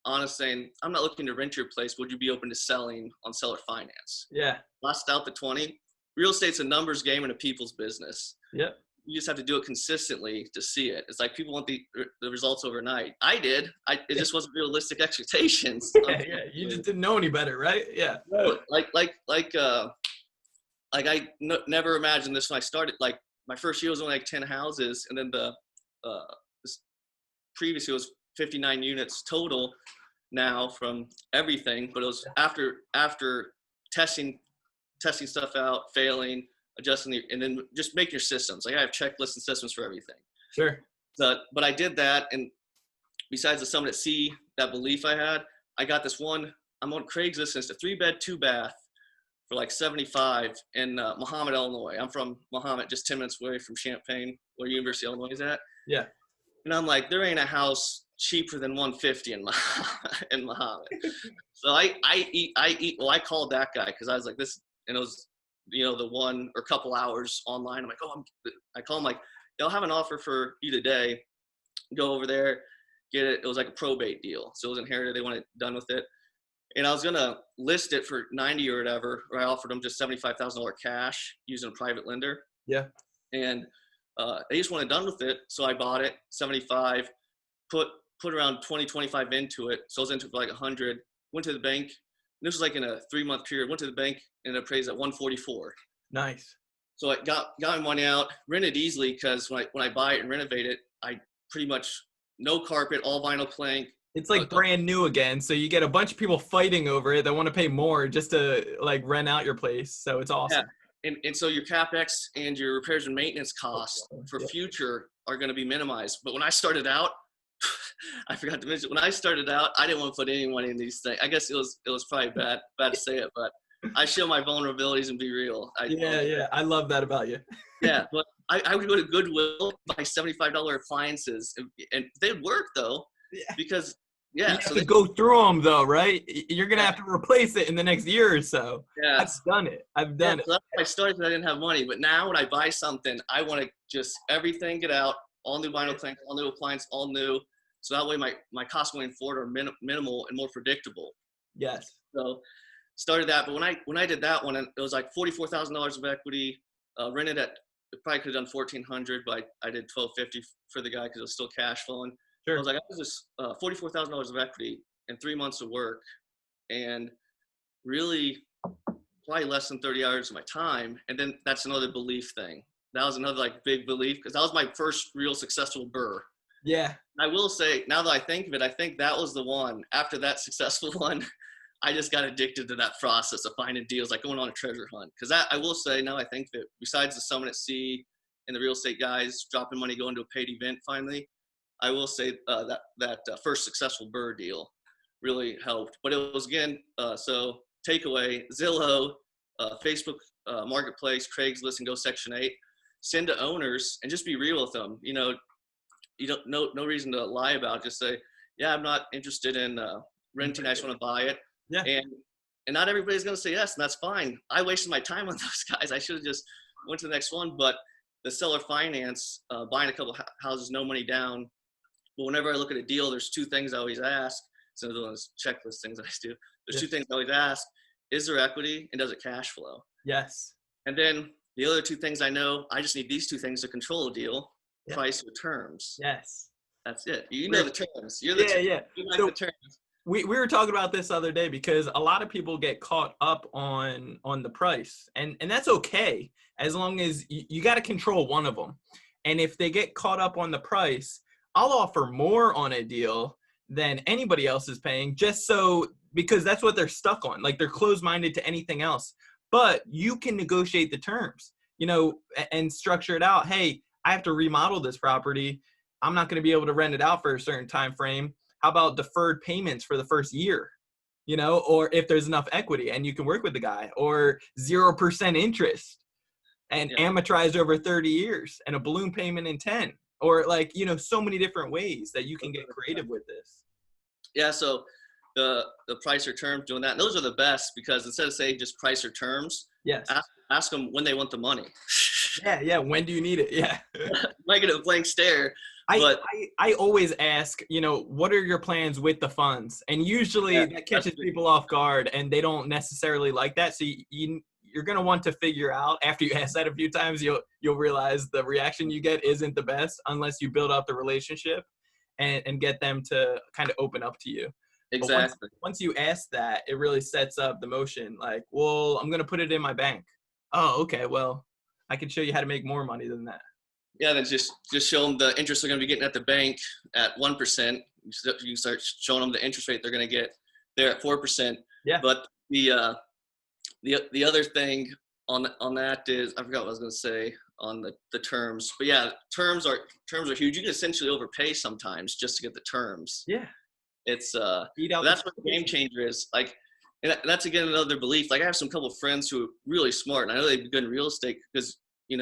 [SPEAKER 2] honest, saying, I'm not looking to rent your place. Would you be open to selling on seller finance?
[SPEAKER 1] Yeah.
[SPEAKER 2] Last out the 20. Real estate's a numbers game and a people's business.
[SPEAKER 1] Yep.
[SPEAKER 2] You just have to do it consistently to see it. It's like people want the results overnight. I did. It just wasn't realistic expectations.
[SPEAKER 1] Yeah. You just didn't know any better, right? Yeah.
[SPEAKER 2] Never imagined this when I started. Like my first year was only like 10 houses, and then this previous year was 59 units total now from everything. But it was after testing stuff out, failing, adjusting, and then just make your systems. Like I have checklists and systems for everything.
[SPEAKER 1] Sure.
[SPEAKER 2] But I did that, and besides the Summit at Sea, that belief I had, I got this one. I'm on Craigslist, and it's a 3-bed, 2-bath for like 75 in Mahomet, Illinois. I'm from Mahomet, just 10 minutes away from Champaign, where University of Illinois is at.
[SPEAKER 1] Yeah.
[SPEAKER 2] And I'm like, there ain't a house cheaper than 150 in Mahomet. So I called that guy because I was like, this, and it was, the one or couple hours online. I'm like, I call him like, they'll have an offer for you today. Go over there, get it. It was like a probate deal. So it was inherited. They wanted done with it. And I was going to list it for 90 or whatever, or I offered them just $75,000 cash using a private lender.
[SPEAKER 1] Yeah. And
[SPEAKER 2] they just wanted done with it. So I bought it, 75, put around 20, 25 into it. So I was into it for like 100, went to the bank. This was like in a 3-month period, went to the bank and it appraised at 144.
[SPEAKER 1] Nice.
[SPEAKER 2] So I got my money out, rented easily, because when I buy it and renovate it, I pretty much no carpet, all vinyl plank.
[SPEAKER 1] It's like brand new again. So you get a bunch of people fighting over it that want to pay more just to like rent out your place. So it's awesome.
[SPEAKER 2] Yeah. And so your CapEx and your repairs and maintenance costs for future are going to be minimized. But when I started out, I forgot to mention, when I started out, I didn't want to put any money in these things. I guess it was probably bad to say it, but I show my vulnerabilities and be real.
[SPEAKER 1] Yeah. I love that about you.
[SPEAKER 2] Yeah, but I would go to Goodwill, buy $75 appliances, and they'd work though, because
[SPEAKER 1] you have to go through them though, right? You're gonna have to replace it in the next year or so. Yeah, I've done it. So
[SPEAKER 2] that's why I started because I didn't have money, but now when I buy something, I want to just everything get out, all new vinyl planks, all new appliance, all new. So that way my costs going forward are minimal and more predictable.
[SPEAKER 1] Yes.
[SPEAKER 2] So started that, but when I did that one, it was like $44,000 of equity, rented at, probably could have done $1,400, but I did $1,250 for the guy because it was still cash flowing. Sure. I was like, I was just $44,000 of equity in 3 months of work, and really probably less than 30 hours of my time. And then that's another belief thing. That was another like big belief, because that was my first real successful burr. Yeah. I will say, now that I think of it, I think that was the one. After that successful one, I just got addicted to that process of finding deals, like going on a treasure hunt. Because I will say, now I think that besides the Summit at Sea and the real estate guys dropping money, going to a paid event finally, I will say that first successful burr deal really helped. But it was, again, so takeaway, Zillow, Facebook Marketplace, Craigslist, and go Section 8. Send to owners and just be real with them. you don't no reason to lie about it. Just say, yeah, I'm not interested in renting. I just want to buy it.
[SPEAKER 1] Yeah.
[SPEAKER 2] And not everybody's going to say yes, and that's fine. I wasted my time on those guys. I should have just went to the next one. But the seller finance, buying a couple houses, no money down. But whenever I look at a deal, there's two things I always ask. So those checklist things I do. There's two things I always ask: is there equity, and does it cash flow?
[SPEAKER 1] Yes.
[SPEAKER 2] And then the other two things I know, I just need these two things to control a deal: price or terms.
[SPEAKER 1] Yes.
[SPEAKER 2] That's it. You know the terms. You're
[SPEAKER 1] the
[SPEAKER 2] You like
[SPEAKER 1] so,
[SPEAKER 2] the terms.
[SPEAKER 1] we were talking about this other day because a lot of people get caught up on the price, and that's okay as long as you got to control one of them. And if they get caught up on the price, I'll offer more on a deal than anybody else is paying, just so, because that's what they're stuck on. Like, they're closed-minded to anything else. But you can negotiate the terms, and structure it out. Hey, I have to remodel this property. I'm not going to be able to rent it out for a certain time frame. How about deferred payments for the first year? Or if there's enough equity and you can work with the guy, or 0% interest and amortized over 30 years and a balloon payment in 10, or so many different ways that you can get creative with this.
[SPEAKER 2] Yeah. So the price or terms, doing that, and those are the best, because instead of saying just price or terms,
[SPEAKER 1] yes,
[SPEAKER 2] ask them when they want the money.
[SPEAKER 1] Yeah. When do you need it? Yeah.
[SPEAKER 2] Might get a blank stare.
[SPEAKER 1] I always ask, what are your plans with the funds? And usually that catches people off guard, and they don't necessarily like that. So you're going to want to figure out, after you ask that a few times, you'll realize the reaction you get isn't the best unless you build up the relationship and get them to kind of open up to you.
[SPEAKER 2] Exactly.
[SPEAKER 1] But once you ask that, it really sets up the motion. Like, well, I'm going to put it in my bank. Oh, okay. Well, I can show you how to make more money than that.
[SPEAKER 2] Yeah, then just show them the interest they're going to be getting at the bank at 1%. You start showing them the interest rate they're going to get there at 4%.
[SPEAKER 1] Yeah.
[SPEAKER 2] But the other thing on that is, I forgot what I was going to say on the terms. But yeah, terms are huge. You can essentially overpay sometimes just to get the terms.
[SPEAKER 1] Yeah.
[SPEAKER 2] It's that's what the game changer is. Like, and that's again another belief. Like, I have some couple of friends who are really smart, and I know they've been good in real estate because you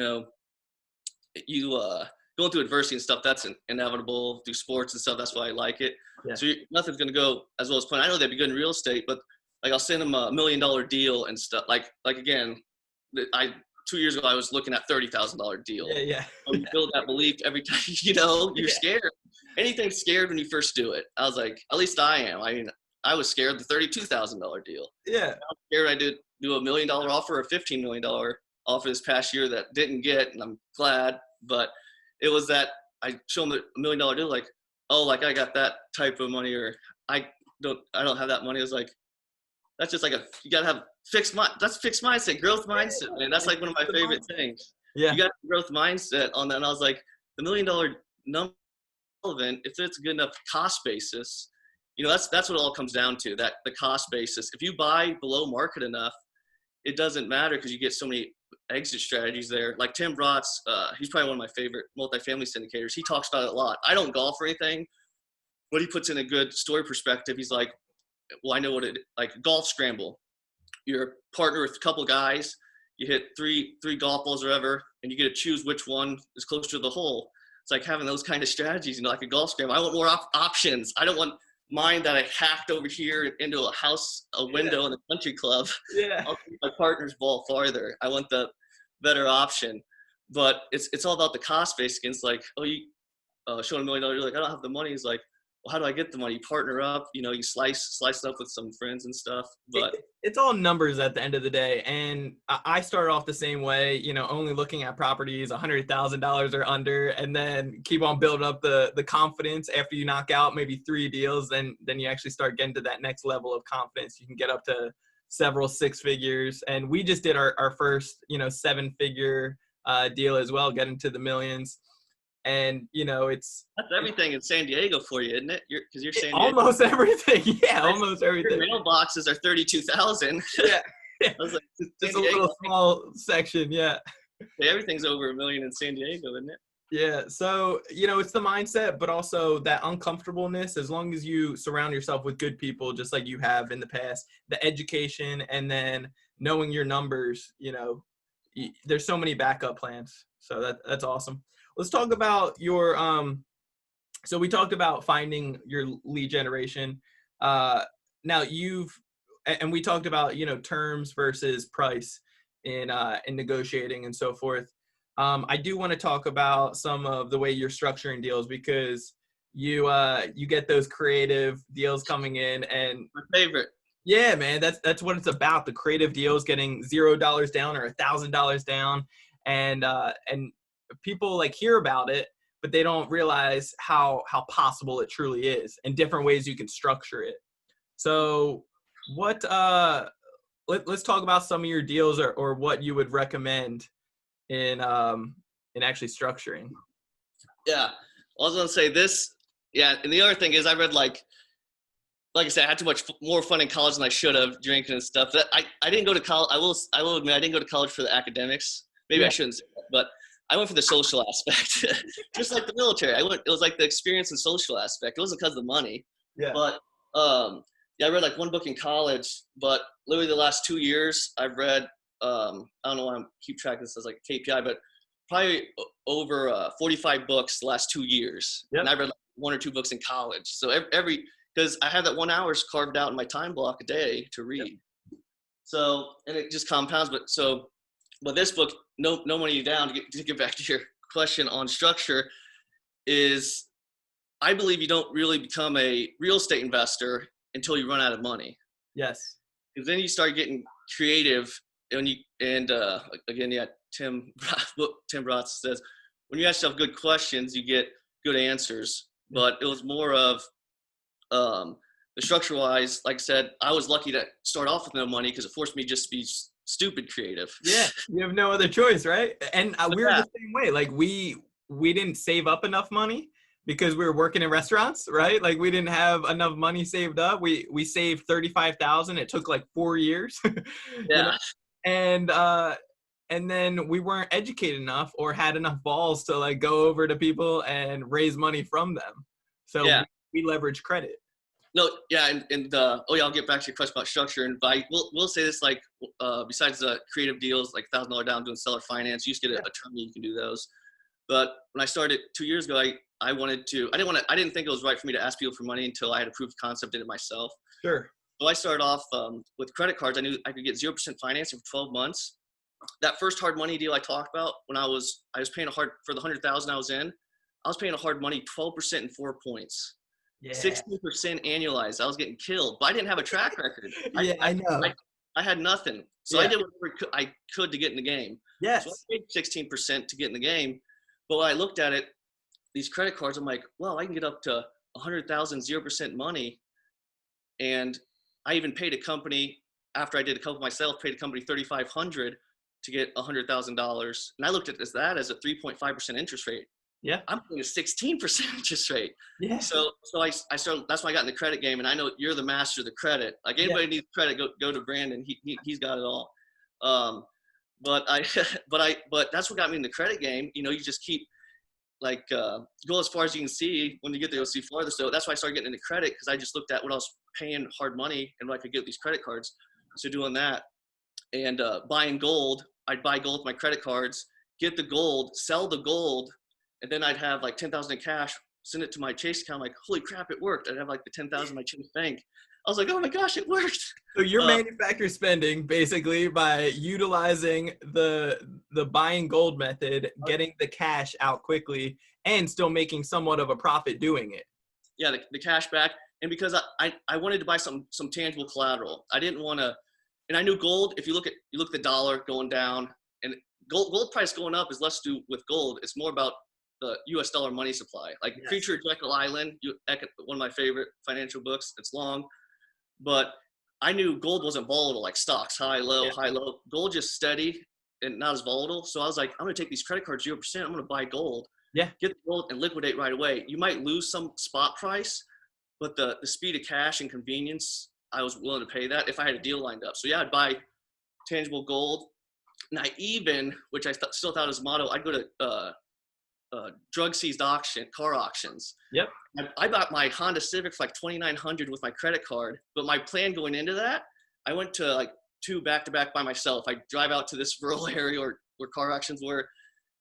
[SPEAKER 2] going through adversity and stuff, that's inevitable. Through sports and stuff, that's why I like it.
[SPEAKER 1] Yeah.
[SPEAKER 2] So nothing's going to go as well as planned. I know they'd be good in real estate, but like, I'll send them $1 million deal and stuff. Like again, 2 years ago I was looking at $30,000 deal.
[SPEAKER 1] Yeah.
[SPEAKER 2] So you build that belief every time. You're scared. Anything's scared when you first do it. I was like, at least I am. I mean, I was scared the $32,000 deal.
[SPEAKER 1] Yeah.
[SPEAKER 2] I'm scared I did do $1 million offer or $15 million offer this past year that didn't get, and I'm glad. But it was that I show them $1 million deal, like, oh, like, I got that type of money, or I don't have that money. It was like, that's just like you gotta have fixed mind. That's fixed mindset, growth mindset, man. That's like one of my favorite things.
[SPEAKER 1] Yeah.
[SPEAKER 2] You got growth mindset on that. And I was like, the $1 million number, relevant if it's a good enough cost basis. That's what it all comes down to, that the cost basis. If you buy below market enough, it doesn't matter, because you get so many exit strategies there. Like Tim Bratz, he's probably one of my favorite multifamily syndicators. He talks about it a lot. I don't golf or anything, but he puts in a good story perspective. He's like, well, I know what like golf scramble. You're a partner with a couple guys. You hit three golf balls or whatever, and you get to choose which one is closer to the hole. It's like having those kind of strategies, like a golf scramble. I want more options. I don't want mine that I hacked over here into a window in a country club.
[SPEAKER 1] Yeah.
[SPEAKER 2] I'll keep my partner's ball farther. I want the better option. But it's all about the cost base. It's like, oh, you showing $1 million, you're like, I don't have the money. He's like, well, how do I get the money? You partner up, you slice it up with some friends and stuff. But
[SPEAKER 1] it's all numbers at the end of the day. And I started off the same way, only looking at properties $100,000 or under, and then keep on building up the confidence. After you knock out maybe 3 deals, then you actually start getting to that next level of confidence. You can get up to several 6 figures. And we just did our first, 7-figure deal as well, getting to the millions. And that's
[SPEAKER 2] everything in San Diego for you, isn't it? Because you're San Diego.
[SPEAKER 1] Almost everything. Yeah, almost everything.
[SPEAKER 2] Your mailboxes are 32,000.
[SPEAKER 1] Yeah.
[SPEAKER 2] I was like,
[SPEAKER 1] just a little small section. Yeah.
[SPEAKER 2] Everything's over $1 million in San Diego, isn't it?
[SPEAKER 1] Yeah. So, it's the mindset, but also that uncomfortableness. As long as you surround yourself with good people, just like you have in the past, the education, and then knowing your numbers, there's so many backup plans. So that's awesome. Let's talk about your So we talked about finding your lead generation. Uh, now and we talked about, terms versus price in negotiating and so forth. I do want to talk about some of the way you're structuring deals, because you get those creative deals coming in, and
[SPEAKER 2] My favorite.
[SPEAKER 1] yeah, man, that's what it's about. The creative deals, getting $0 down or $1,000 down, and people like hear about it, but they don't realize how possible it truly is, and different ways you can structure it. So, what let's talk about some of your deals, or what you would recommend in actually structuring.
[SPEAKER 2] Yeah. I was gonna say this. Yeah, and the other thing is, I read like I said, I had too much more fun in college than I should have, drinking and stuff. That I didn't go to college. I will admit I didn't go to college for the academics. Maybe I
[SPEAKER 1] Yeah.
[SPEAKER 2] shouldn't say that, but I went for the social aspect, just like the military. It was like the experience and social aspect. It wasn't because of the money,
[SPEAKER 1] Yeah.
[SPEAKER 2] but yeah, I read like one book in college, but literally the last 2 years I've read. I don't know why I'm keep track of this as like a KPI, but probably over 45 books the last 2 years,
[SPEAKER 1] Yep.
[SPEAKER 2] and I read like 1 or 2 books in college. So every because I have that 1 hour carved out in my time block a day to read. Yep. So, and it just compounds. But this book, No Money Down, to get back to your question on structure, is I believe you don't really become a real estate investor until you run out of money.
[SPEAKER 1] Yes.
[SPEAKER 2] Because then you start getting creative, and again, yeah, Tim Brotz says, when you ask yourself good questions, you get good answers. But it was more of the structure wise, like I said, I was lucky to start off with no money because it forced me just to be stupid creative.
[SPEAKER 1] Yeah, you have no other choice, right? And we were the same way. Like we didn't save up enough money because we were working in restaurants, right? Like we didn't have enough money saved up. We saved 35,000. It took like 4 years.
[SPEAKER 2] Yeah.
[SPEAKER 1] And then we weren't educated enough or had enough balls to like go over to people and raise money from them. So
[SPEAKER 2] yeah.
[SPEAKER 1] we leverage credit.
[SPEAKER 2] No, yeah, and oh yeah, I'll get back to your question about structure. And we'll say this, like besides the creative deals, like $1,000 down doing seller finance, you just get an attorney, you can do those. But when I started 2 years ago, I didn't think it was right for me to ask people for money until I had a proof of concept, did it myself.
[SPEAKER 1] Sure.
[SPEAKER 2] So I started off with credit cards. I knew I could get 0% financing for 12 months. That first hard money deal I talked about, when I was paying for the 100,000 I was in, I was paying a hard money 12% in 4 points. Yeah. 16% annualized. I was getting killed, but I didn't have a track record.
[SPEAKER 1] I know.
[SPEAKER 2] I had nothing. So I did whatever I could to get in the game.
[SPEAKER 1] Yes.
[SPEAKER 2] So I paid 16% to get in the game. But when I looked at it, these credit cards, I'm like, well, I can get up to 100,000, 0% money. And I even paid a company, after I did a couple myself, paid a company $3,500 to get $100,000. And I looked at that as a 3.5% interest rate.
[SPEAKER 1] Yeah.
[SPEAKER 2] I'm paying a 16% interest rate.
[SPEAKER 1] Yeah.
[SPEAKER 2] So I started, that's why I got in the credit game. And I know you're the master of the credit. Like anybody needs credit, go to Brandon. He's got it all. But that's what got me in the credit game. You just keep go as far as you can see. When you get there, you'll see farther. So that's why I started getting into credit, because I just looked at what I was paying hard money and what I could get with these credit cards. So doing that and buying gold, I'd buy gold with my credit cards, get the gold, sell the gold, and then I'd have like 10,000 in cash, send it to my Chase account. Like, holy crap, it worked. I'd have like the 10,000 in my Chase bank. I was like, oh my gosh, it worked.
[SPEAKER 1] So you're manufacturer spending basically by utilizing the buying gold method, getting the cash out quickly, and still making somewhat of a profit doing it.
[SPEAKER 2] Yeah, the cash back. And because I wanted to buy some tangible collateral. I didn't want to, and I knew gold, if you look at the dollar going down, and gold price going up is less to do with gold. It's more about the US dollar money supply. Like Creature Jekyll Island, one of my favorite financial books. It's long, but I knew gold wasn't volatile like stocks, high, low, high, low. Gold just steady and not as volatile. So I was like, I'm going to take these credit cards 0%. I'm going to buy gold.
[SPEAKER 1] Yeah.
[SPEAKER 2] Get the gold and liquidate right away. You might lose some spot price, but the speed of cash and convenience, I was willing to pay that if I had a deal lined up. So yeah, I'd buy tangible gold. And I even, which I still thought was a motto, I'd go to drug seized car auctions.
[SPEAKER 1] Yep.
[SPEAKER 2] I bought my Honda Civic for like $2,900 with my credit card. But my plan going into that, I went to like 2 back-to-back by myself. I drive out to this rural area where car auctions were,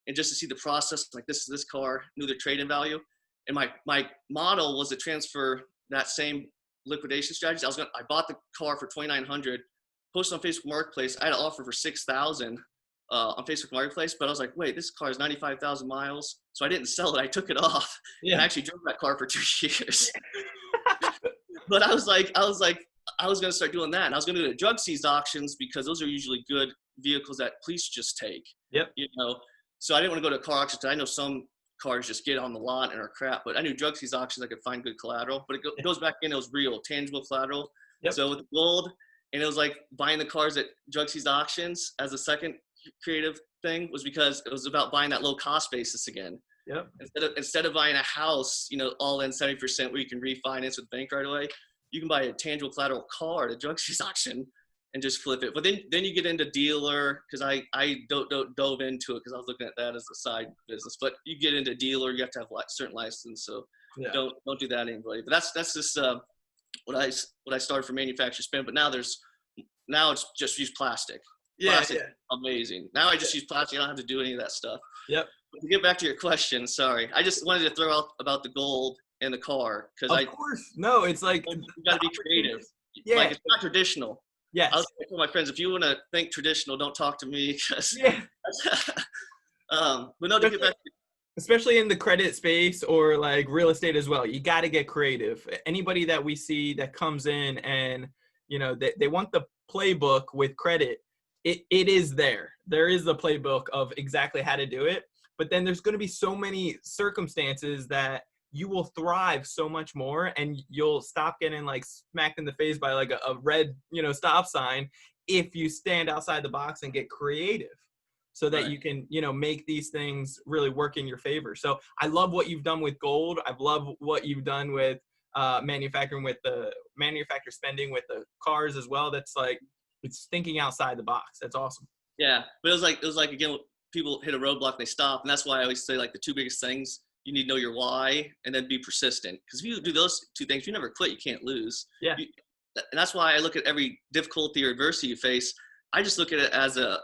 [SPEAKER 2] and just to see the process, like this car, knew the trade-in value. And my model was to transfer that same liquidation strategy. I bought the car for 2,900, posted on Facebook Marketplace. I had an offer for 6,000 on Facebook Marketplace, but I was like, wait, this car is 95,000 miles. So I didn't sell it. I took it off and I actually drove that car for 2 years. But I was going to start doing that. And I was going to do the drug seized auctions because those are usually good vehicles that police just take.
[SPEAKER 1] Yep.
[SPEAKER 2] You know, so I didn't want to go to a car auction. I know some cars just get on the lot and are crap, but I knew drug seized auctions I could find good collateral. But it goes back in, it was real, tangible collateral.
[SPEAKER 1] Yep.
[SPEAKER 2] So with the gold, and it was like buying the cars at drug seized auctions as a second creative thing was because it was about buying that low cost basis again.
[SPEAKER 1] Yep.
[SPEAKER 2] Instead of buying a house, you know, all in 70% where you can refinance with the bank right away, you can buy a tangible collateral car at a drug seized auction and just flip it. But then you get into dealer, because I dove into it because I was looking at that as a side business. But you get into dealer, you have to have a certain license, so don't do that to anybody. But that's just what I started for manufacturer spend. But now it's just use plastic. Plastic, amazing. Now I just use plastic. I don't have to do any of that stuff.
[SPEAKER 1] Yep.
[SPEAKER 2] But to get back to your question, sorry, I just wanted to throw out about the gold and the car because
[SPEAKER 1] of course, no, it's like
[SPEAKER 2] you got to be creative.
[SPEAKER 1] Yeah,
[SPEAKER 2] like it's not traditional.
[SPEAKER 1] Yes.
[SPEAKER 2] I was telling my friends, if you want to think traditional, don't talk to me because. But no, to get back.
[SPEAKER 1] Especially in the credit space or like real estate as well, you got to get creative. Anybody that we see that comes in and, you know, they want the playbook with credit, it is there. There is the playbook of exactly how to do it. But then there's going to be so many circumstances that you will thrive so much more and you'll stop getting like smacked in the face by like a red, you know, stop sign if you stand outside the box and get creative so that you can, you know, make these things really work in your favor. So I love what you've done with gold. I love what you've done with manufacturing, with the manufacturer spending with the cars as well. That's like, it's thinking outside the box. That's awesome.
[SPEAKER 2] Yeah. But it was like, again, people hit a roadblock and they stop. And that's why I always say like the two biggest things, you need to know your why and then be persistent. Because if you do those two things, you never quit, you can't lose.
[SPEAKER 1] Yeah.
[SPEAKER 2] And that's why I look at every difficulty or adversity you face. I just look at it as a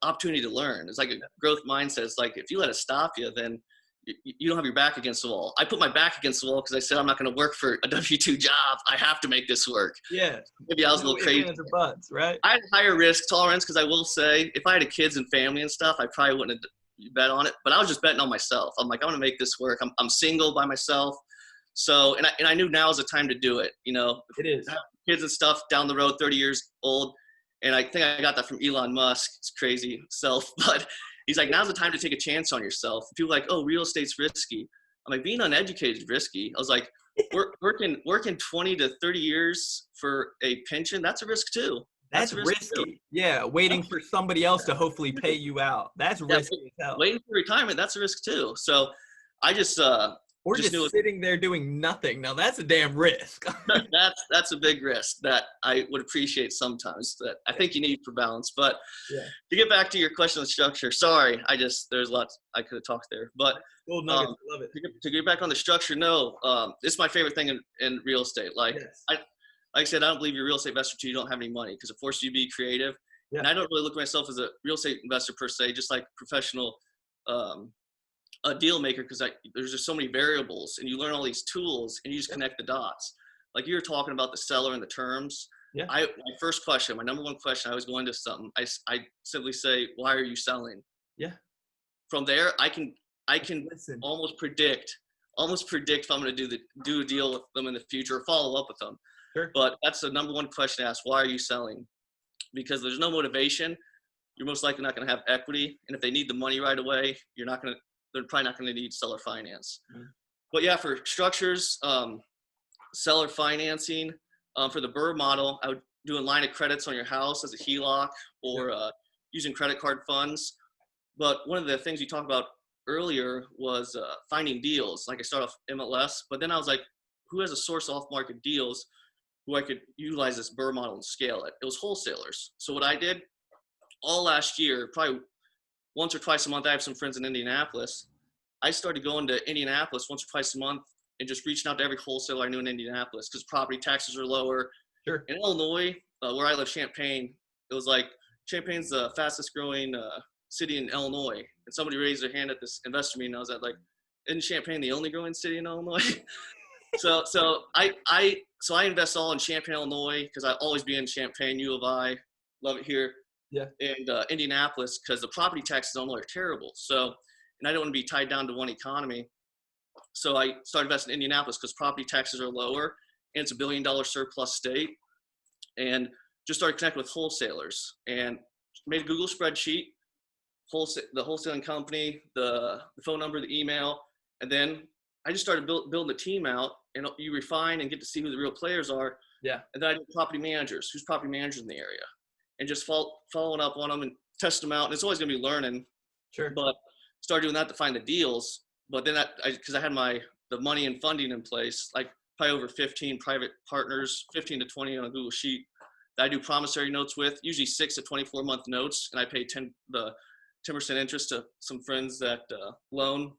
[SPEAKER 2] opportunity to learn. It's like a growth mindset. It's like, if you let it stop you, then you don't have your back against the wall. I put my back against the wall because I said, I'm not going to work for a W-2 job. I have to make this work.
[SPEAKER 1] Yeah.
[SPEAKER 2] Maybe I was a little crazy.
[SPEAKER 1] Buds, right?
[SPEAKER 2] I had higher risk tolerance because I will say if I had kids and family and stuff, I probably wouldn't have bet on it, but I was just betting on myself. I'm like, I'm going to make this work. I'm single by myself. So, and I knew now was the time to do it. You know,
[SPEAKER 1] it is.
[SPEAKER 2] Have kids and stuff down the road, 30 years old. And I think I got that from Elon Musk. It's crazy self, but he's like, now's the time to take a chance on yourself. People are like, oh, real estate's risky. I'm like, being uneducated is risky. I was like, working 20 to 30 years for a pension, that's a risk too.
[SPEAKER 1] That's risky. Too. Yeah, waiting for somebody else to hopefully pay you out. That's risky as hell.
[SPEAKER 2] Waiting for retirement, that's a risk too. So I just
[SPEAKER 1] or just sitting there doing nothing. Now that's a damn risk.
[SPEAKER 2] that's a big risk that I would appreciate sometimes. That I think you need for balance. But to get back to your question on structure, sorry, there's lots I could have talked there. But
[SPEAKER 1] gold nuggets, love it.
[SPEAKER 2] To get back on the structure, no, this is my favorite thing in real estate. Like like I said, I don't believe you're a real estate investor until you don't have any money because it forces you to be creative. Yeah. And I don't really look at myself as a real estate investor per se, just like professional a deal maker, because there's just so many variables and you learn all these tools and you just connect the dots. Like you were talking about the seller and the terms. Yeah. My first question, my number one question, I was going to something. I simply say, why are you selling?
[SPEAKER 1] Yeah.
[SPEAKER 2] From there, I can almost predict if I'm going to do a deal with them in the future or follow up with them.
[SPEAKER 1] Sure.
[SPEAKER 2] But that's the number one question to ask. Why are you selling? Because there's no motivation. You're most likely not going to have equity. And if they need the money right away, they're probably not going to need seller finance. Mm-hmm. But yeah, for structures, seller financing, for the BRRRR model, I would do a line of credits on your house as a HELOC or using credit card funds. But one of the things you talked about earlier was finding deals. Like I started off MLS, but then I was like, who has a source off-market deals who I could utilize this BRRRR model and scale it? It was wholesalers. So what I did all last year, probably once or twice a month, I have some friends in Indianapolis. I started going to Indianapolis once or twice a month and just reaching out to every wholesaler I knew in Indianapolis because property taxes are lower.
[SPEAKER 1] Sure.
[SPEAKER 2] In Illinois, where I live, Champaign, it was like Champaign's the fastest growing city in Illinois. And somebody raised their hand at this investor meeting. I was at like, isn't Champaign the only growing city in Illinois? So I invest all in Champaign, Illinois, because I always be in Champaign, U of I, love it here.
[SPEAKER 1] Yeah.
[SPEAKER 2] And Indianapolis, because the property taxes in Illinois are terrible. So, and I don't want to be tied down to one economy. So I started investing in Indianapolis because property taxes are lower and it's $1 billion surplus state. And just started connecting with wholesalers and made a Google spreadsheet, the wholesaling company, the phone number, the email, and then I just started building the team out, and you refine and get to see who the real players are.
[SPEAKER 1] Yeah.
[SPEAKER 2] And then I did property managers, who's property managers in the area, and just following up on them and test them out. And it's always going to be learning.
[SPEAKER 1] Sure.
[SPEAKER 2] But started doing that to find the deals. But then because I had the money and funding in place, like probably over 15 private partners, 15 to 20 on a Google sheet that I do promissory notes with, usually 6 to 24 month notes, and I pay 10% interest to some friends that loan.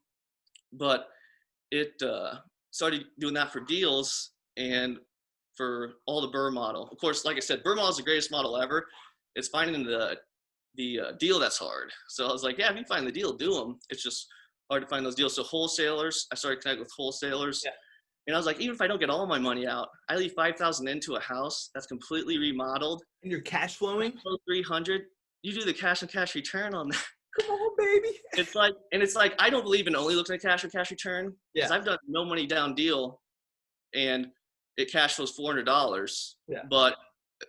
[SPEAKER 2] But it started doing that for deals and for all the Burr model. Of course, like I said, Burr model is the greatest model ever. It's finding the deal that's hard. So I was like, yeah, if you find the deal, do them. It's just hard to find those deals. So wholesalers, I started connecting with wholesalers.
[SPEAKER 1] Yeah.
[SPEAKER 2] And I was like, even if I don't get all my money out, I leave $5,000 into a house that's completely remodeled.
[SPEAKER 1] And you're cash flowing?
[SPEAKER 2] $300. You do the cash on cash return on that.
[SPEAKER 1] Come on, baby.
[SPEAKER 2] It's like I don't believe in only looking at cash on cash return. Because I've done no money down deal and it cash flows $400.
[SPEAKER 1] Yeah.
[SPEAKER 2] But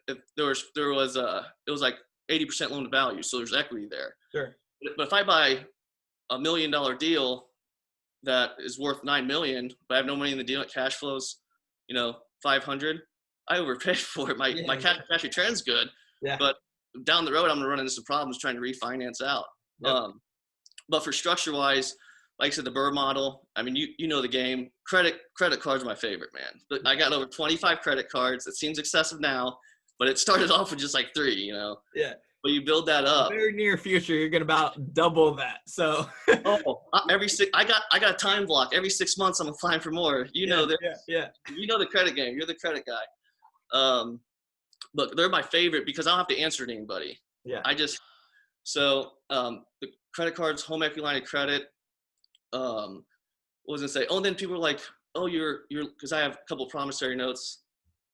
[SPEAKER 2] if it was like 80% loan to value, so there's equity there.
[SPEAKER 1] Sure.
[SPEAKER 2] But if I buy $1 million deal that is worth $9 million, but I have no money in the deal, it cash flows, $500, I overpaid for it. My cash return's good. Yeah. But down the road, I'm gonna run into some problems trying to refinance out. Yep. But for structure wise, like I said, the Burr model, I mean, you know the game. Credit cards are my favorite, man. But I got over 25 credit cards. It seems excessive now, but it started off with just like 3, Yeah. But you build that up.
[SPEAKER 1] Very near future, you're gonna about double that. So.
[SPEAKER 2] I got a time block. Every 6 months, I'm applying for more. You know this.
[SPEAKER 1] Yeah.
[SPEAKER 2] You know the credit game. You're the credit guy. But they're my favorite because I don't have to answer to anybody.
[SPEAKER 1] Yeah.
[SPEAKER 2] The credit cards, home equity line of credit. What was I gonna say? Oh, and then people are like, oh, you're because I have a couple of promissory notes.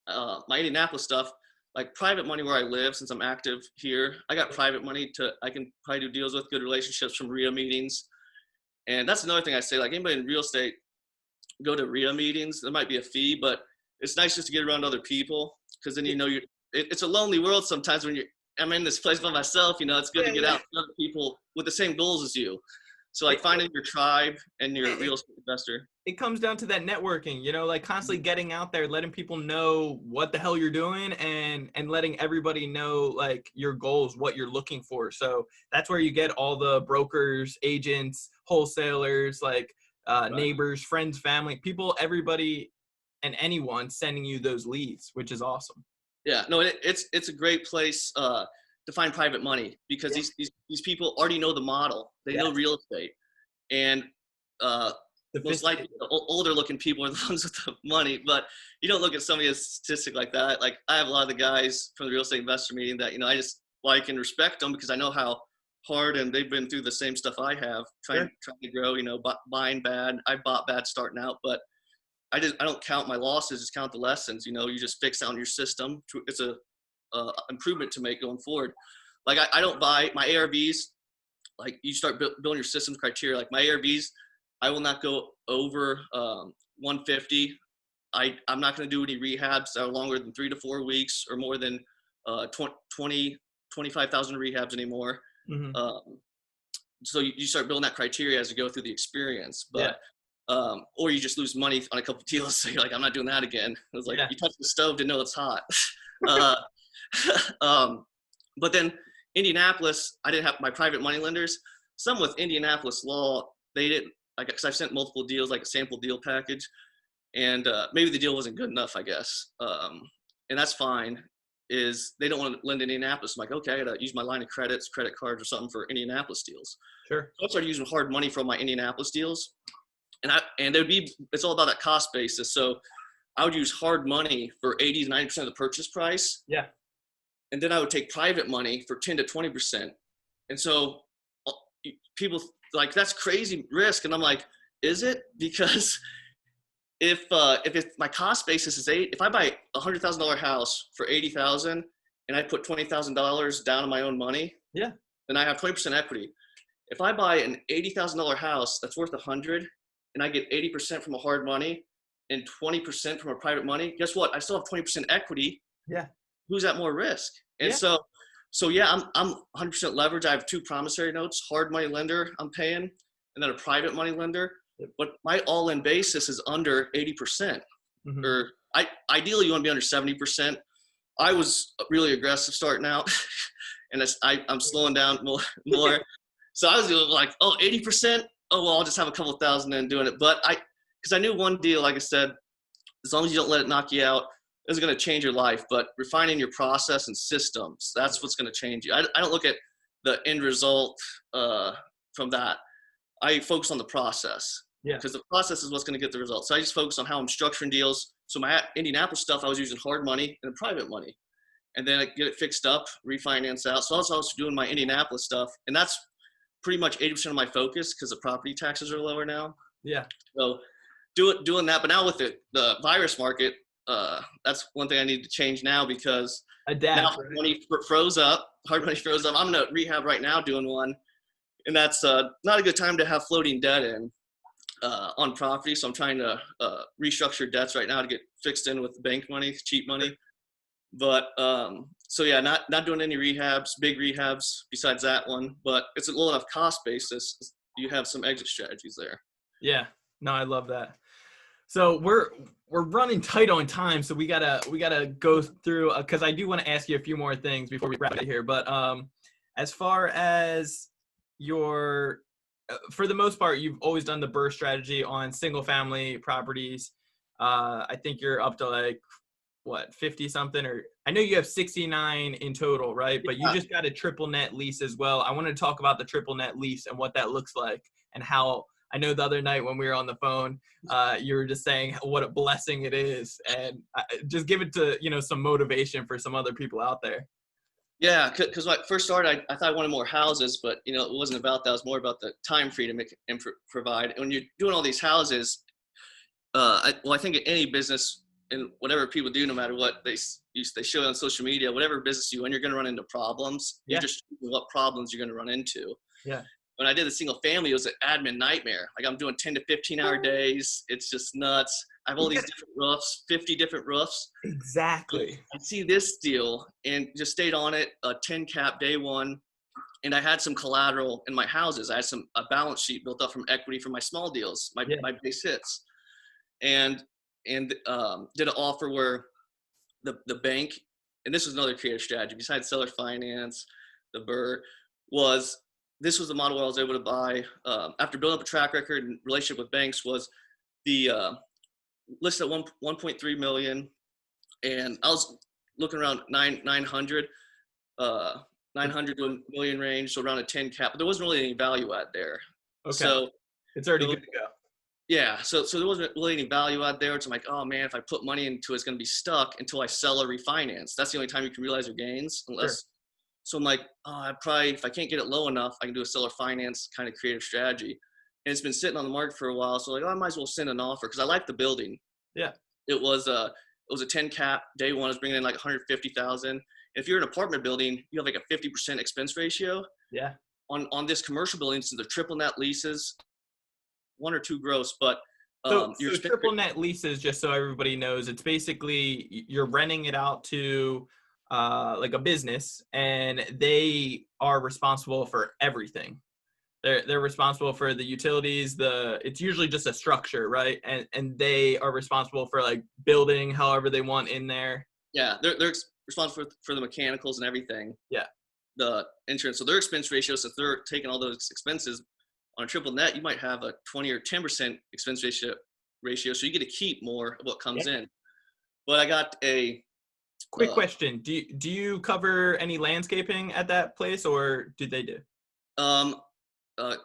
[SPEAKER 2] My Indianapolis stuff, like private money where I live, since I'm active here, I got private money I can probably do deals with, good relationships from RIA meetings. And that's another thing I say, like anybody in real estate, go to RIA meetings. There might be a fee, but it's nice just to get around other people because then it's a lonely world sometimes when I'm in this place by myself, it's good to get out with other people with the same goals as you. So like finding your tribe and your real estate investor.
[SPEAKER 1] It comes down to that networking, like constantly getting out there, letting people know what the hell you're doing and letting everybody know like your goals, what you're looking for. So that's where you get all the brokers, agents, wholesalers, like neighbors, friends, family, people, everybody and anyone sending you those leads, which is awesome.
[SPEAKER 2] Yeah, no, it's a great place to find private money because these people already know the model. They know real estate, and most likely the older looking people are the ones with the money. But you don't look at somebody as a statistic like that. Like I have a lot of the guys from the real estate investor meeting that I just like and respect them because I know how hard and they've been through the same stuff I have, trying to grow. Buying bad. I bought bad starting out, but I don't count my losses, just count the lessons. You just fix on your system. It's a improvement to make going forward. Like I don't buy my ARVs. Like you start building your systems criteria. Like my ARVs, I will not go over 150. I'm not going to do any rehabs that are longer than 3 to 4 weeks or more than 25,000 rehabs anymore. Mm-hmm. So you start building that criteria as you go through the experience. But or you just lose money on a couple of deals. So you're like, I'm not doing that again. It was like, you touch the stove to know it's hot. But then Indianapolis, I didn't have my private money lenders. Some with Indianapolis law, they didn't, because I've sent multiple deals, like a sample deal package. And maybe the deal wasn't good enough, I guess. And that's fine, is they don't want to lend in Indianapolis. I'm like, okay, I got to use my line of credits, credit cards or something for Indianapolis deals.
[SPEAKER 1] Sure.
[SPEAKER 2] So I started using hard money from my Indianapolis deals. And it's all about that cost basis. So I would use hard money for 80 to 90% of the purchase price.
[SPEAKER 1] Yeah.
[SPEAKER 2] And then I would take private money for 10 to 20%. And so people like, that's crazy risk. And I'm like, is it? Because if my cost basis is if I buy $100,000 house for 80,000 and I put $20,000 down on my own money,
[SPEAKER 1] Yeah.
[SPEAKER 2] then I have 20% equity. If I buy an $80,000 house that's worth 100 and I get 80% from a hard money and 20% from a private money, guess what? I still have 20% equity.
[SPEAKER 1] Yeah.
[SPEAKER 2] Who's at more risk? And
[SPEAKER 1] Yeah.
[SPEAKER 2] so yeah, I'm 100% leverage. I have 2 promissory notes, hard money lender I'm paying, and then a private money lender.
[SPEAKER 1] Yep.
[SPEAKER 2] But my all-in basis is under 80%.
[SPEAKER 1] Mm-hmm.
[SPEAKER 2] Or ideally you want to be under 70%. I was really aggressive starting out, and I'm slowing down more. So I was doing like, 80%. Oh well, I'll just have a couple thousand and doing it. But because I knew one deal, like I said, as long as you don't let it knock you out, it's going to change your life. But refining your process and systems, that's what's going to change you. I don't look at the end result from that. I focus on the process.
[SPEAKER 1] Yeah.
[SPEAKER 2] Because the process is what's going to get the results. So I just focus on how I'm structuring deals. So my Indianapolis stuff, I was using hard money and private money. And then I get it fixed up, refinance out. So I was also doing my Indianapolis stuff. And that's pretty much 80% of my focus because the property taxes are lower now.
[SPEAKER 1] Yeah.
[SPEAKER 2] So doing that. But now with the virus market, that's one thing I need to change now because now hard money froze up. Hard money froze up. I'm in a rehab right now doing one. And that's not a good time to have floating debt in. On property, so I'm trying to restructure debts right now to get fixed in with bank money, cheap money. But so yeah, not doing any rehabs, big rehabs besides that one. But it's a low enough cost basis. You have some exit strategies there.
[SPEAKER 1] Yeah, no, I love that. So we're running tight on time, so we gotta go through because I do want to ask you a few more things before we wrap it here. But as far as your for the most part, you've always done the BRRRR strategy on single family properties. I think you're up to like, what, 50 something, or I know you have 69 in total, right? But you just got a triple net lease as well. I want to talk about the triple net lease and what that looks like and how I know the other night when we were on the phone, you were just saying what a blessing it is, and just give it to, some motivation for some other people out there.
[SPEAKER 2] Yeah, because when I first started, I thought I wanted more houses, but it wasn't about that. It was more about the time freedom it can provide. And when you're doing all these houses, I think in any business and whatever people do, no matter what they show on social media, whatever business you're going to run into problems.
[SPEAKER 1] Yeah.
[SPEAKER 2] You're just choosing what problems you're going to run into.
[SPEAKER 1] Yeah.
[SPEAKER 2] When I did the single family, it was an admin nightmare. Like I'm doing 10 to 15 hour days. It's just nuts. I have all these different roofs, 50 different roofs.
[SPEAKER 1] Exactly.
[SPEAKER 2] I see this deal and just stayed on it, a 10 cap day one. And I had some collateral in my houses. I had a balance sheet built up from equity from my small deals, my base hits. And did an offer where the bank, and this was another creative strategy besides seller finance, the BRRRR, this was the model where I was able to buy, after building up a track record and relationship with banks, was the listed at 1.3 million. And I was looking around 900 to a million range, so around a 10 cap, but there wasn't really any value add there.
[SPEAKER 1] Okay.
[SPEAKER 2] So
[SPEAKER 1] it's already good to go.
[SPEAKER 2] Yeah. So there wasn't really any value add there. It's like, oh man, if I put money into it, it's going to be stuck until I sell or refinance. That's the only time you can realize your gains. So I'm like, if I can't get it low enough, I can do a seller finance kind of creative strategy. And it's been sitting on the market for a while. So I might as well send an offer because I like the building.
[SPEAKER 1] Yeah.
[SPEAKER 2] It was a 10 cap. Day one, I was bringing in like 150,000. If you're in an apartment building, you have like a 50% expense ratio.
[SPEAKER 1] Yeah.
[SPEAKER 2] On this commercial building, since they're triple net leases, 1 or 2 gross, but
[SPEAKER 1] so triple net leases, just so everybody knows, it's basically you're renting it out to like a business, and they are responsible for everything. They're responsible for the utilities. It's usually just a structure, right? And they are responsible for like building however they want in there.
[SPEAKER 2] Yeah, they're responsible for the mechanicals and everything.
[SPEAKER 1] Yeah,
[SPEAKER 2] the insurance. So their expense ratio, since they're taking all those expenses on a triple net, you might have a 20 or 10% expense ratio. So you get to keep more of what comes in. But I got a
[SPEAKER 1] quick question. Do you cover any landscaping at that place, or do they do?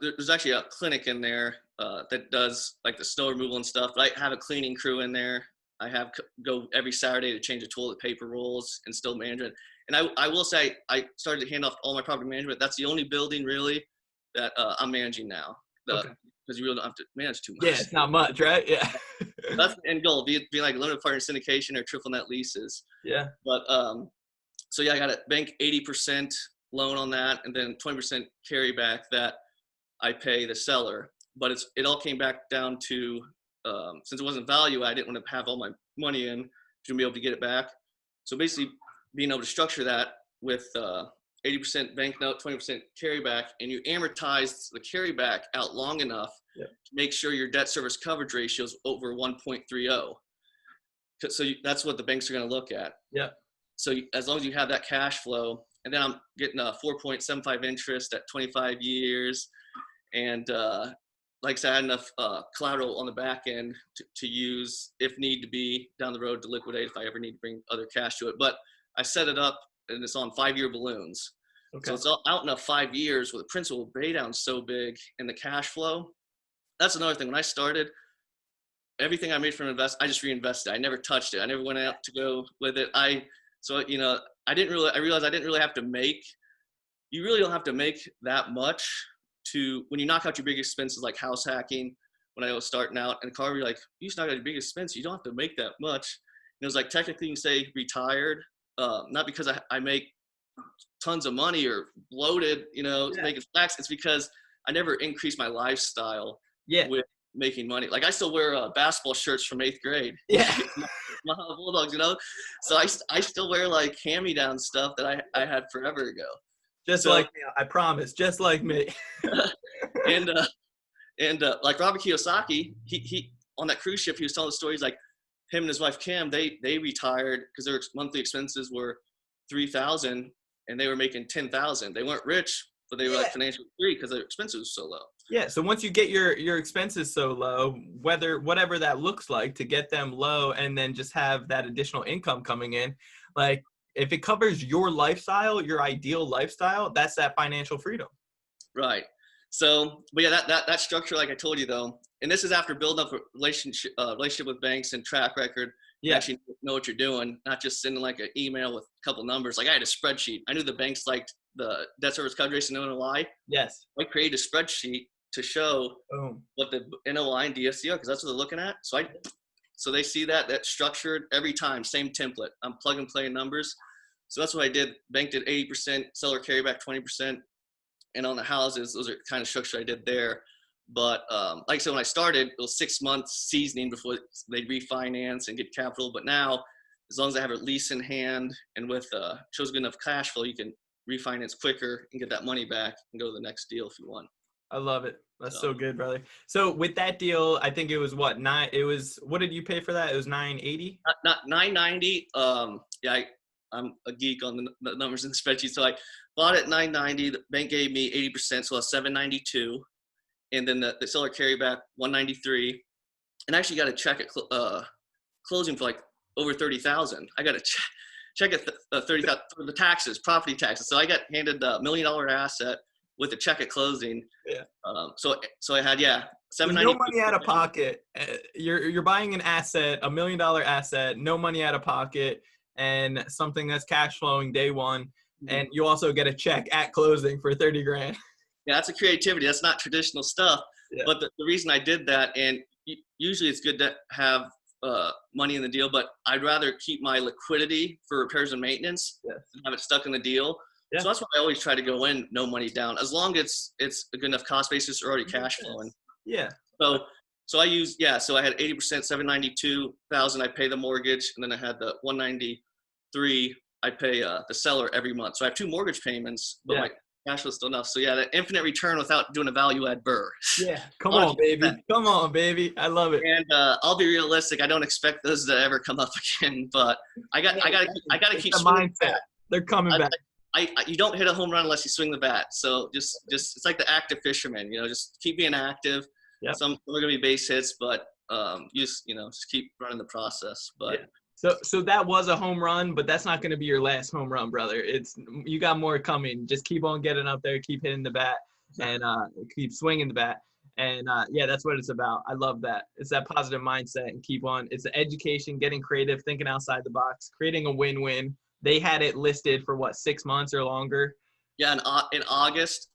[SPEAKER 2] There's actually a clinic in there that does like the snow removal and stuff. But I have a cleaning crew in there. I have go every Saturday to change the toilet paper rolls and still manage it. And I will say I started to hand off all my property management. That's the only building really that I'm managing now. The because you really don't have to manage too much.
[SPEAKER 1] Yeah, it's not much, right? Yeah.
[SPEAKER 2] That's the end goal, be like limited partner syndication or triple net leases.
[SPEAKER 1] Yeah.
[SPEAKER 2] But so yeah, I got a bank 80% loan on that, and then 20% carryback that I pay the seller. But it all came back down to since it wasn't value, I didn't want to have all my money in to be able to get it back. So basically, being able to structure that with 80% bank note, 20% carryback, and you amortize the carryback out long enough to make sure your debt service coverage ratio is over 1.30. So that's what the banks are going to look at.
[SPEAKER 1] Yeah.
[SPEAKER 2] So as long as you have that cash flow, and then I'm getting a 4.75 interest at 25 years, and like I said, I had enough collateral on the back end to use if need to be down the road to liquidate if I ever need to bring other cash to it. But I set it up, and it's on 5-year balloons. Okay. So it's all out in 5 years with the principal pay down so big and the cash flow. That's another thing. When I started, everything I made from I just reinvested. I never touched it. I never went out to go with it. I realized I didn't really have to make, you really don't have to make that much to, when you knock out your big expenses like house hacking, when I was starting out, and Carver, like, you just knock out your big expense, you don't have to make that much. And it was like, technically you can say retired, not because I make tons of money or bloated, making stacks. It's because I never increased my lifestyle with making money. Like, I still wear basketball shirts from 8th grade.
[SPEAKER 1] Yeah.
[SPEAKER 2] My Bulldogs, So I still wear like hand-me-down stuff that I had forever ago.
[SPEAKER 1] Just like me, I promise. Just like me.
[SPEAKER 2] and like Robert Kiyosaki, he on that cruise ship, he was telling the stories like him and his wife Kim, they retired because their monthly expenses were $3,000 and they were making $10,000. They weren't rich, but they were like financially free because their expenses were so low. Yeah.
[SPEAKER 1] So once you get your expenses so low, whatever that looks like, to get them low and then just have that additional income coming in, like if it covers your lifestyle, your ideal lifestyle, that's that financial freedom.
[SPEAKER 2] Right. So, but yeah, that structure, like I told you though, and this is after building up a relationship with banks and track record. You actually know what you're doing, not just sending like an email with a couple numbers. Like I had a spreadsheet. I knew the banks liked the debt service coverage ratio and NOI.
[SPEAKER 1] Yes.
[SPEAKER 2] I created a spreadsheet to show what the NOI and DSCR, because that's what they're looking at. So they see that's structured every time, same template. I'm plug and play numbers. So that's what I did. Bank did 80%, seller carryback 20%. And on the houses, those are kind of structure I did there. But like I said, when I started, it was 6 months seasoning before they refinance and get capital. But now, as long as I have a lease in hand and with shows good enough cash flow, you can refinance quicker and get that money back and go to the next deal if you want.
[SPEAKER 1] I love it. That's so good, brother. So with that deal, I think it was what did you pay for that? It was $980?
[SPEAKER 2] Not $990. Yeah, I'm a geek on the numbers in the spreadsheet. So I bought it $990. The bank gave me 80%, so that's $792. And then the seller carryback $193. And I actually got a check at closing for like over $30,000. I got a check at $30,000 for the taxes, property taxes. So I got handed a $1 million asset with a check at closing. Yeah. So I had $790.
[SPEAKER 1] No money out of pocket. You're buying an asset, $1 million asset, no money out of pocket, and something that's cash flowing day one. Mm-hmm. And you also get a check at closing for $30,000.
[SPEAKER 2] Yeah, that's a creativity. That's not traditional stuff. Yeah. But the reason I did that, and usually it's good to have money in the deal, but I'd rather keep my liquidity for repairs and maintenance than have it stuck in the deal. Yeah. So that's why I always try to go in, no money down, as long as it's a good enough cost basis or already cash flowing.
[SPEAKER 1] Yeah.
[SPEAKER 2] So I used, so I had 80%, $792,000. I pay the mortgage, and then I had the $193,000. I pay the seller every month. So I have 2 mortgage payments, but my cash flow is still enough. So the infinite return without doing a value add burr.
[SPEAKER 1] Yeah. Come on, baby. Come on, baby. I love it.
[SPEAKER 2] And I'll be realistic. I don't expect those to ever come up again, but I got to keep
[SPEAKER 1] the mindset. They're coming back.
[SPEAKER 2] You don't hit a home run unless you swing the bat. So just it's like the active fisherman, just keep being active. Yep. Some are going to be base hits, but just keep running the process. But
[SPEAKER 1] so that was a home run, but that's not going to be your last home run, brother. You got more coming. Just keep on getting up there, keep hitting the bat, and keep swinging the bat. And that's what it's about. I love that. It's that positive mindset and keep on. It's the education, getting creative, thinking outside the box, creating a win-win. They had it listed for 6 months or longer?
[SPEAKER 2] Yeah, in August,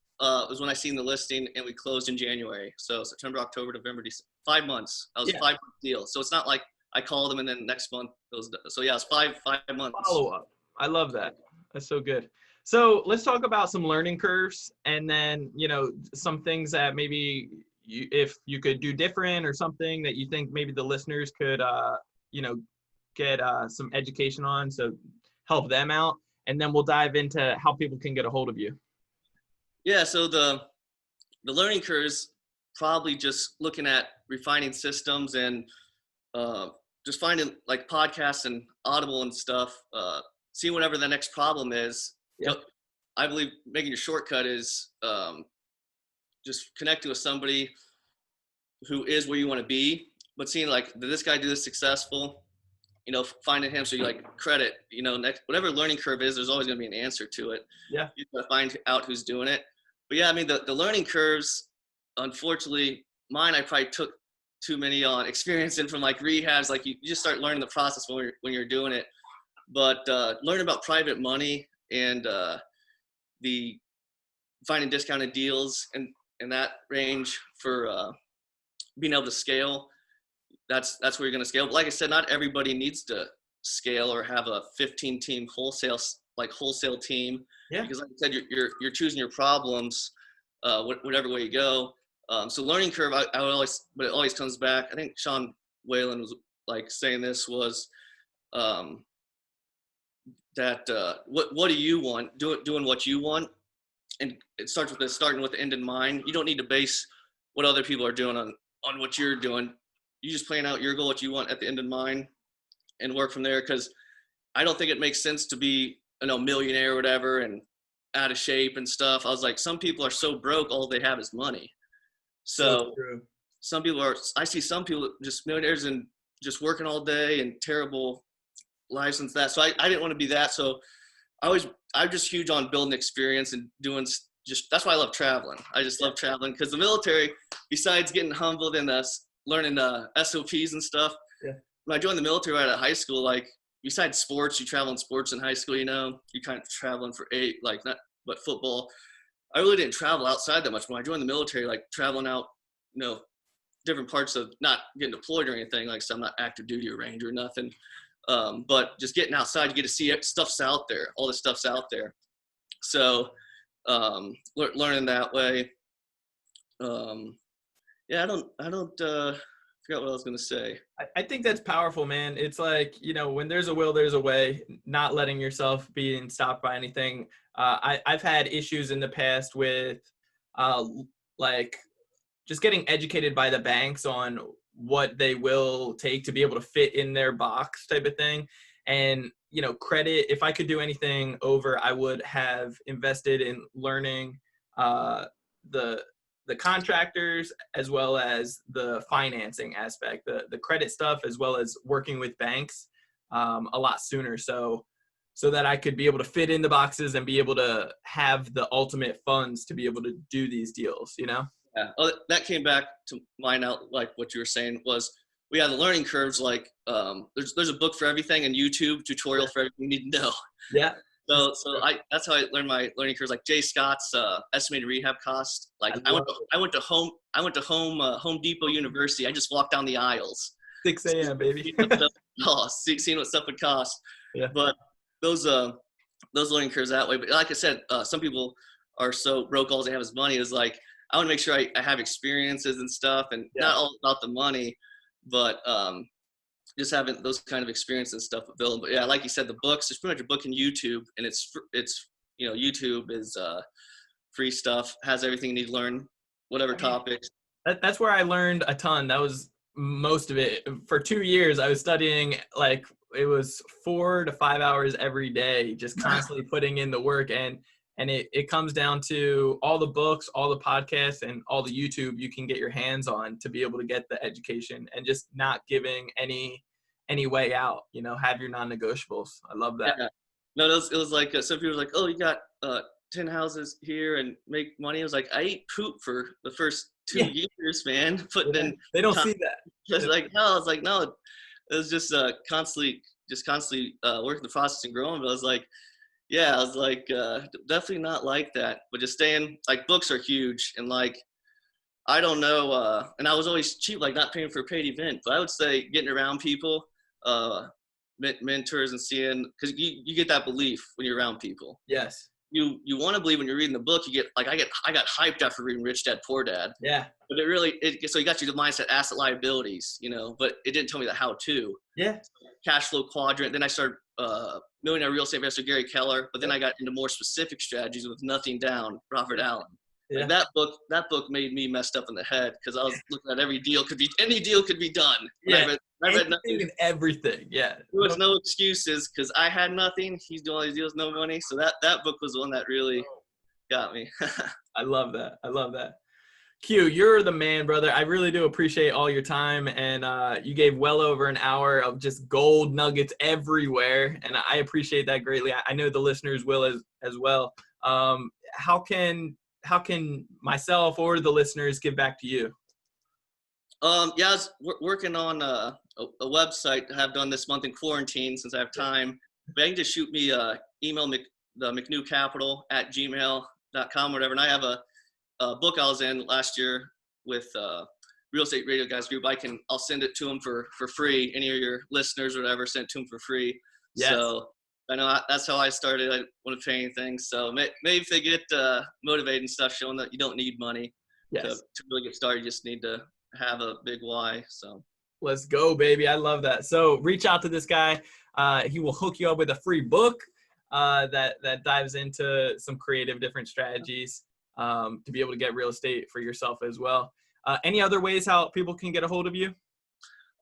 [SPEAKER 2] was when I seen the listing, and we closed in January. So September, October, November, December, 5 months. That was a
[SPEAKER 1] Yeah.
[SPEAKER 2] 5-month deal. So it's not like I called them and then next month it was. So yeah, it's five months.
[SPEAKER 1] Follow up. I love that. That's so good. So let's talk about some learning curves, and then some things that maybe if you could do different, or something that you think maybe the listeners could get some education on, so help them out, and then we'll dive into how people can get a hold of you.
[SPEAKER 2] Yeah. So the learning curves, probably just looking at refining systems and just finding like podcasts and Audible and stuff, seeing whatever the next problem is.
[SPEAKER 1] Yeah.
[SPEAKER 2] I believe making your shortcut is just connecting with somebody who is where you want to be, but seeing like, did this guy do this successful? Finding him, so you like credit, next, whatever learning curve is, there's always going to be an answer to it.
[SPEAKER 1] Yeah.
[SPEAKER 2] You got to find out who's doing it. But yeah, I mean, the learning curves, unfortunately, mine, I probably took too many on experiencing from like rehabs. Like you just start learning the process when you're doing it. But learning about private money and the finding discounted deals and that range for being able to scale. That's where you're going to scale. But like I said, not everybody needs to scale or have a 15-team wholesale team.
[SPEAKER 1] Yeah.
[SPEAKER 2] Because like I said, you're choosing your problems, whatever way you go. So learning curve, but it always comes back. I think Sean Whalen was like saying this was that what do you want? Doing what you want, and it starts with starting with the end in mind. You don't need to base what other people are doing on what you're doing. You just plan out your goal, what you want at the end in mind, and work from there. Because I don't think it makes sense to be millionaire or whatever and out of shape and stuff. I was like, some people are so broke, all they have is money. So some people I see some people just millionaires and just working all day and terrible lives and that. So I didn't want to be that. So I'm just huge on building experience and doing that's why I love traveling. I just love traveling, because the military, besides getting humbled and learning SOPs and stuff.
[SPEAKER 1] Yeah.
[SPEAKER 2] When I joined the military right out of high school, like besides sports, you travel in sports in high school, you kind of traveling for but football. I really didn't travel outside that much. When I joined the military, like traveling out, different parts of, not getting deployed or anything, like so I'm not active duty or ranger or nothing. But just getting outside, you get to see it, stuff's out there. All this stuff's out there. So learning that way. Yeah, I don't forgot what I was going to say.
[SPEAKER 1] I think that's powerful, man. It's like, when there's a will, there's a way, not letting yourself being stopped by anything. I've had issues in the past with like just getting educated by the banks on what they will take to be able to fit in their box type of thing. And, credit, if I could do anything over, I would have invested in learning the contractors as well as the financing aspect, the credit stuff, as well as working with banks a lot sooner. So that I could be able to fit in the boxes and be able to have the ultimate funds to be able to do these deals,
[SPEAKER 2] Yeah. Oh, that came back to mind out, like what you were saying was, we have the learning curves. Like there's a book for everything and YouTube tutorial for everything you need to know.
[SPEAKER 1] Yeah.
[SPEAKER 2] So that's how I learned my learning curves. Like Jay Scott's estimated rehab cost. Like I went to Home Depot University. I just walked down the aisles.
[SPEAKER 1] 6 a.m. baby.
[SPEAKER 2] Seeing what stuff would cost.
[SPEAKER 1] Yeah.
[SPEAKER 2] But those learning curves that way. But like I said, some people are so broke, all they have is money. Is like, I want to make sure I have experiences and stuff, and not all about the money, but just having those kind of experiences and stuff available. But yeah, like you said, the books, there's pretty much a book in YouTube, and it's YouTube is free stuff, has everything you need to learn, whatever topics.
[SPEAKER 1] That's where I learned a ton. That was most of it. For 2 years, I was studying, like, it was 4 to 5 hours every day, just constantly putting in the work. And it comes down to all the books, all the podcasts, and all the YouTube you can get your hands on to be able to get the education, and just not giving any way out, have your non-negotiables. I love that.
[SPEAKER 2] Yeah. No, it was like, some people were like, oh, you got 10 houses here and make money. I was like, I ate poop for the first 2 years, man.
[SPEAKER 1] They don't see that.
[SPEAKER 2] Just like, no, I was like, no, it was just constantly working the process and growing. But I was like, Yeah, I was like, definitely not like that. But just staying, like, books are huge, and like, I don't know, and I was always cheap, like not paying for a paid event. But I would say getting around people, uh, mentors, and seeing, because you get that belief when you're around people.
[SPEAKER 1] Yes.
[SPEAKER 2] You want to believe when you're reading the book. You get like I got hyped after reading Rich Dad Poor Dad.
[SPEAKER 1] Yeah.
[SPEAKER 2] But so he got you the mindset, asset liabilities, but it didn't tell me the how to.
[SPEAKER 1] Yeah.
[SPEAKER 2] Cash flow quadrant. Then I started Millionaire Real Estate Investor Gary Keller, but then I got into more specific strategies with Nothing Down, Robert Allen.
[SPEAKER 1] Yeah.
[SPEAKER 2] Like that book made me messed up in the head because I was looking at any deal could be done.
[SPEAKER 1] Yeah.
[SPEAKER 2] I read Nothing
[SPEAKER 1] and everything. Yeah.
[SPEAKER 2] There was no excuses because I had nothing. He's doing all these deals, no money. So that book was the one that really got me.
[SPEAKER 1] I love that. I love that. Q, you're the man, brother. I really do appreciate all your time, and you gave well over an hour of just gold nuggets everywhere, and I appreciate that greatly. I know the listeners will as well. How can myself or the listeners give back to you?
[SPEAKER 2] Yeah, I was working on a website I have done this month in quarantine since I have time. But you can just shoot me email the mcnewcapital@gmail.com, whatever. And I have a book I was in last year with Real Estate Radio Guys Group. I'll send it to them for free. Any of your listeners or whatever, send it to them for free. Yes. So I know that's how I started. I want to pay anything. So maybe if they get motivated and stuff, showing that you don't need money to really get started, you just need to have a big why. So
[SPEAKER 1] let's go, baby. I love that. So reach out to this guy. He will hook you up with a free book that dives into some creative different strategies to be able to get real estate for yourself as well. Any other ways how people can get a hold of you?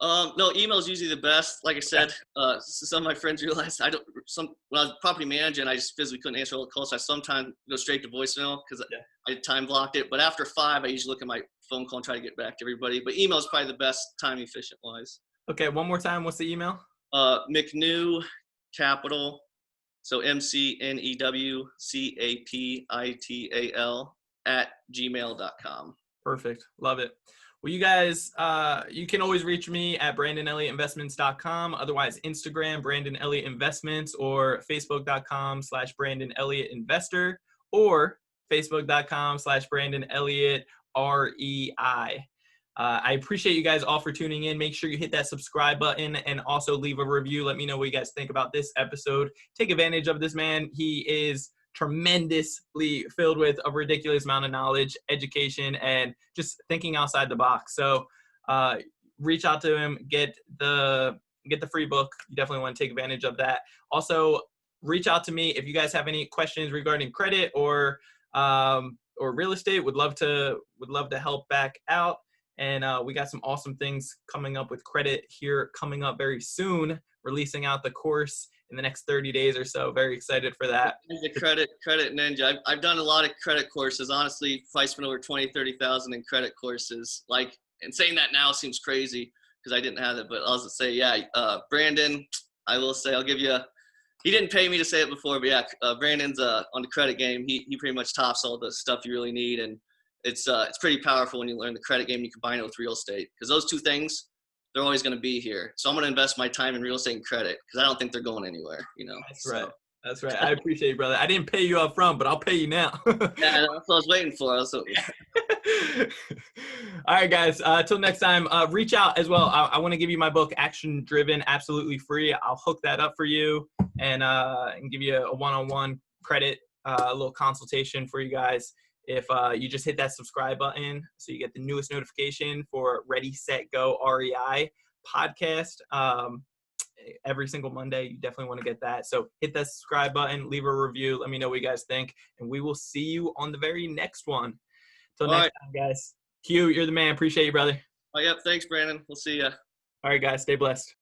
[SPEAKER 2] No, email is usually the best. Like I said, some of my friends realized when I was property managing, I just physically couldn't answer all the calls. So I sometimes go straight to voicemail because I time blocked it. But after 5, I usually look at my phone call and try to get back to everybody. But email is probably the best, time efficient wise.
[SPEAKER 1] Okay, one more time. What's the email?
[SPEAKER 2] McNew Capital. So McNewCapital @gmail.com.
[SPEAKER 1] Perfect. Love it. Well, you guys, you can always reach me at BrandonElliottInvestments.com. Otherwise, Instagram, Brandon Elliott Investments, or Facebook.com/Brandon Elliott Investor, or Facebook.com/Brandon Elliott REI. I appreciate you guys all for tuning in. Make sure you hit that subscribe button and also leave a review. Let me know what you guys think about this episode. Take advantage of this man. He is tremendously filled with a ridiculous amount of knowledge, education, and just thinking outside the box. So reach out to him, get the free book. You definitely want to take advantage of that. Also, reach out to me if you guys have any questions regarding credit or real estate. Would love to help back out. And we got some awesome things coming up with credit here coming up very soon, releasing out the course in the next 30 days or so. Very excited for that.
[SPEAKER 2] The credit ninja. I've done a lot of credit courses. Honestly, I spent over 20, 30,000 in credit courses. Like, and saying that now seems crazy because I didn't have it, but I'll just say, Brandon, I will say, I'll give you he didn't pay me to say it before, but Brandon's on the credit game. He pretty much tops all the stuff you really need. And it's pretty powerful when you learn the credit game and you combine it with real estate, because those two things, they're always going to be here. So I'm going to invest my time in real estate and credit because I don't think they're going anywhere.
[SPEAKER 1] That's right. That's right. I appreciate you, brother. I didn't pay you up front, but I'll pay you now.
[SPEAKER 2] Yeah, that's what I was waiting for.
[SPEAKER 1] All right, guys. Till next time, reach out as well. I want to give you my book, Action Driven, absolutely free. I'll hook that up for you and give you a one-on-one credit, a little consultation for you guys. If you just hit that subscribe button so you get the newest notification for Ready, Set, Go REI podcast every single Monday. You definitely want to get that. So hit that subscribe button, leave a review. Let me know what you guys think. And we will see you on the very next one. Till next time, guys. Q, you're the man. Appreciate you, brother.
[SPEAKER 2] Oh, yep. Thanks, Brandon. We'll see ya.
[SPEAKER 1] All right, guys. Stay blessed.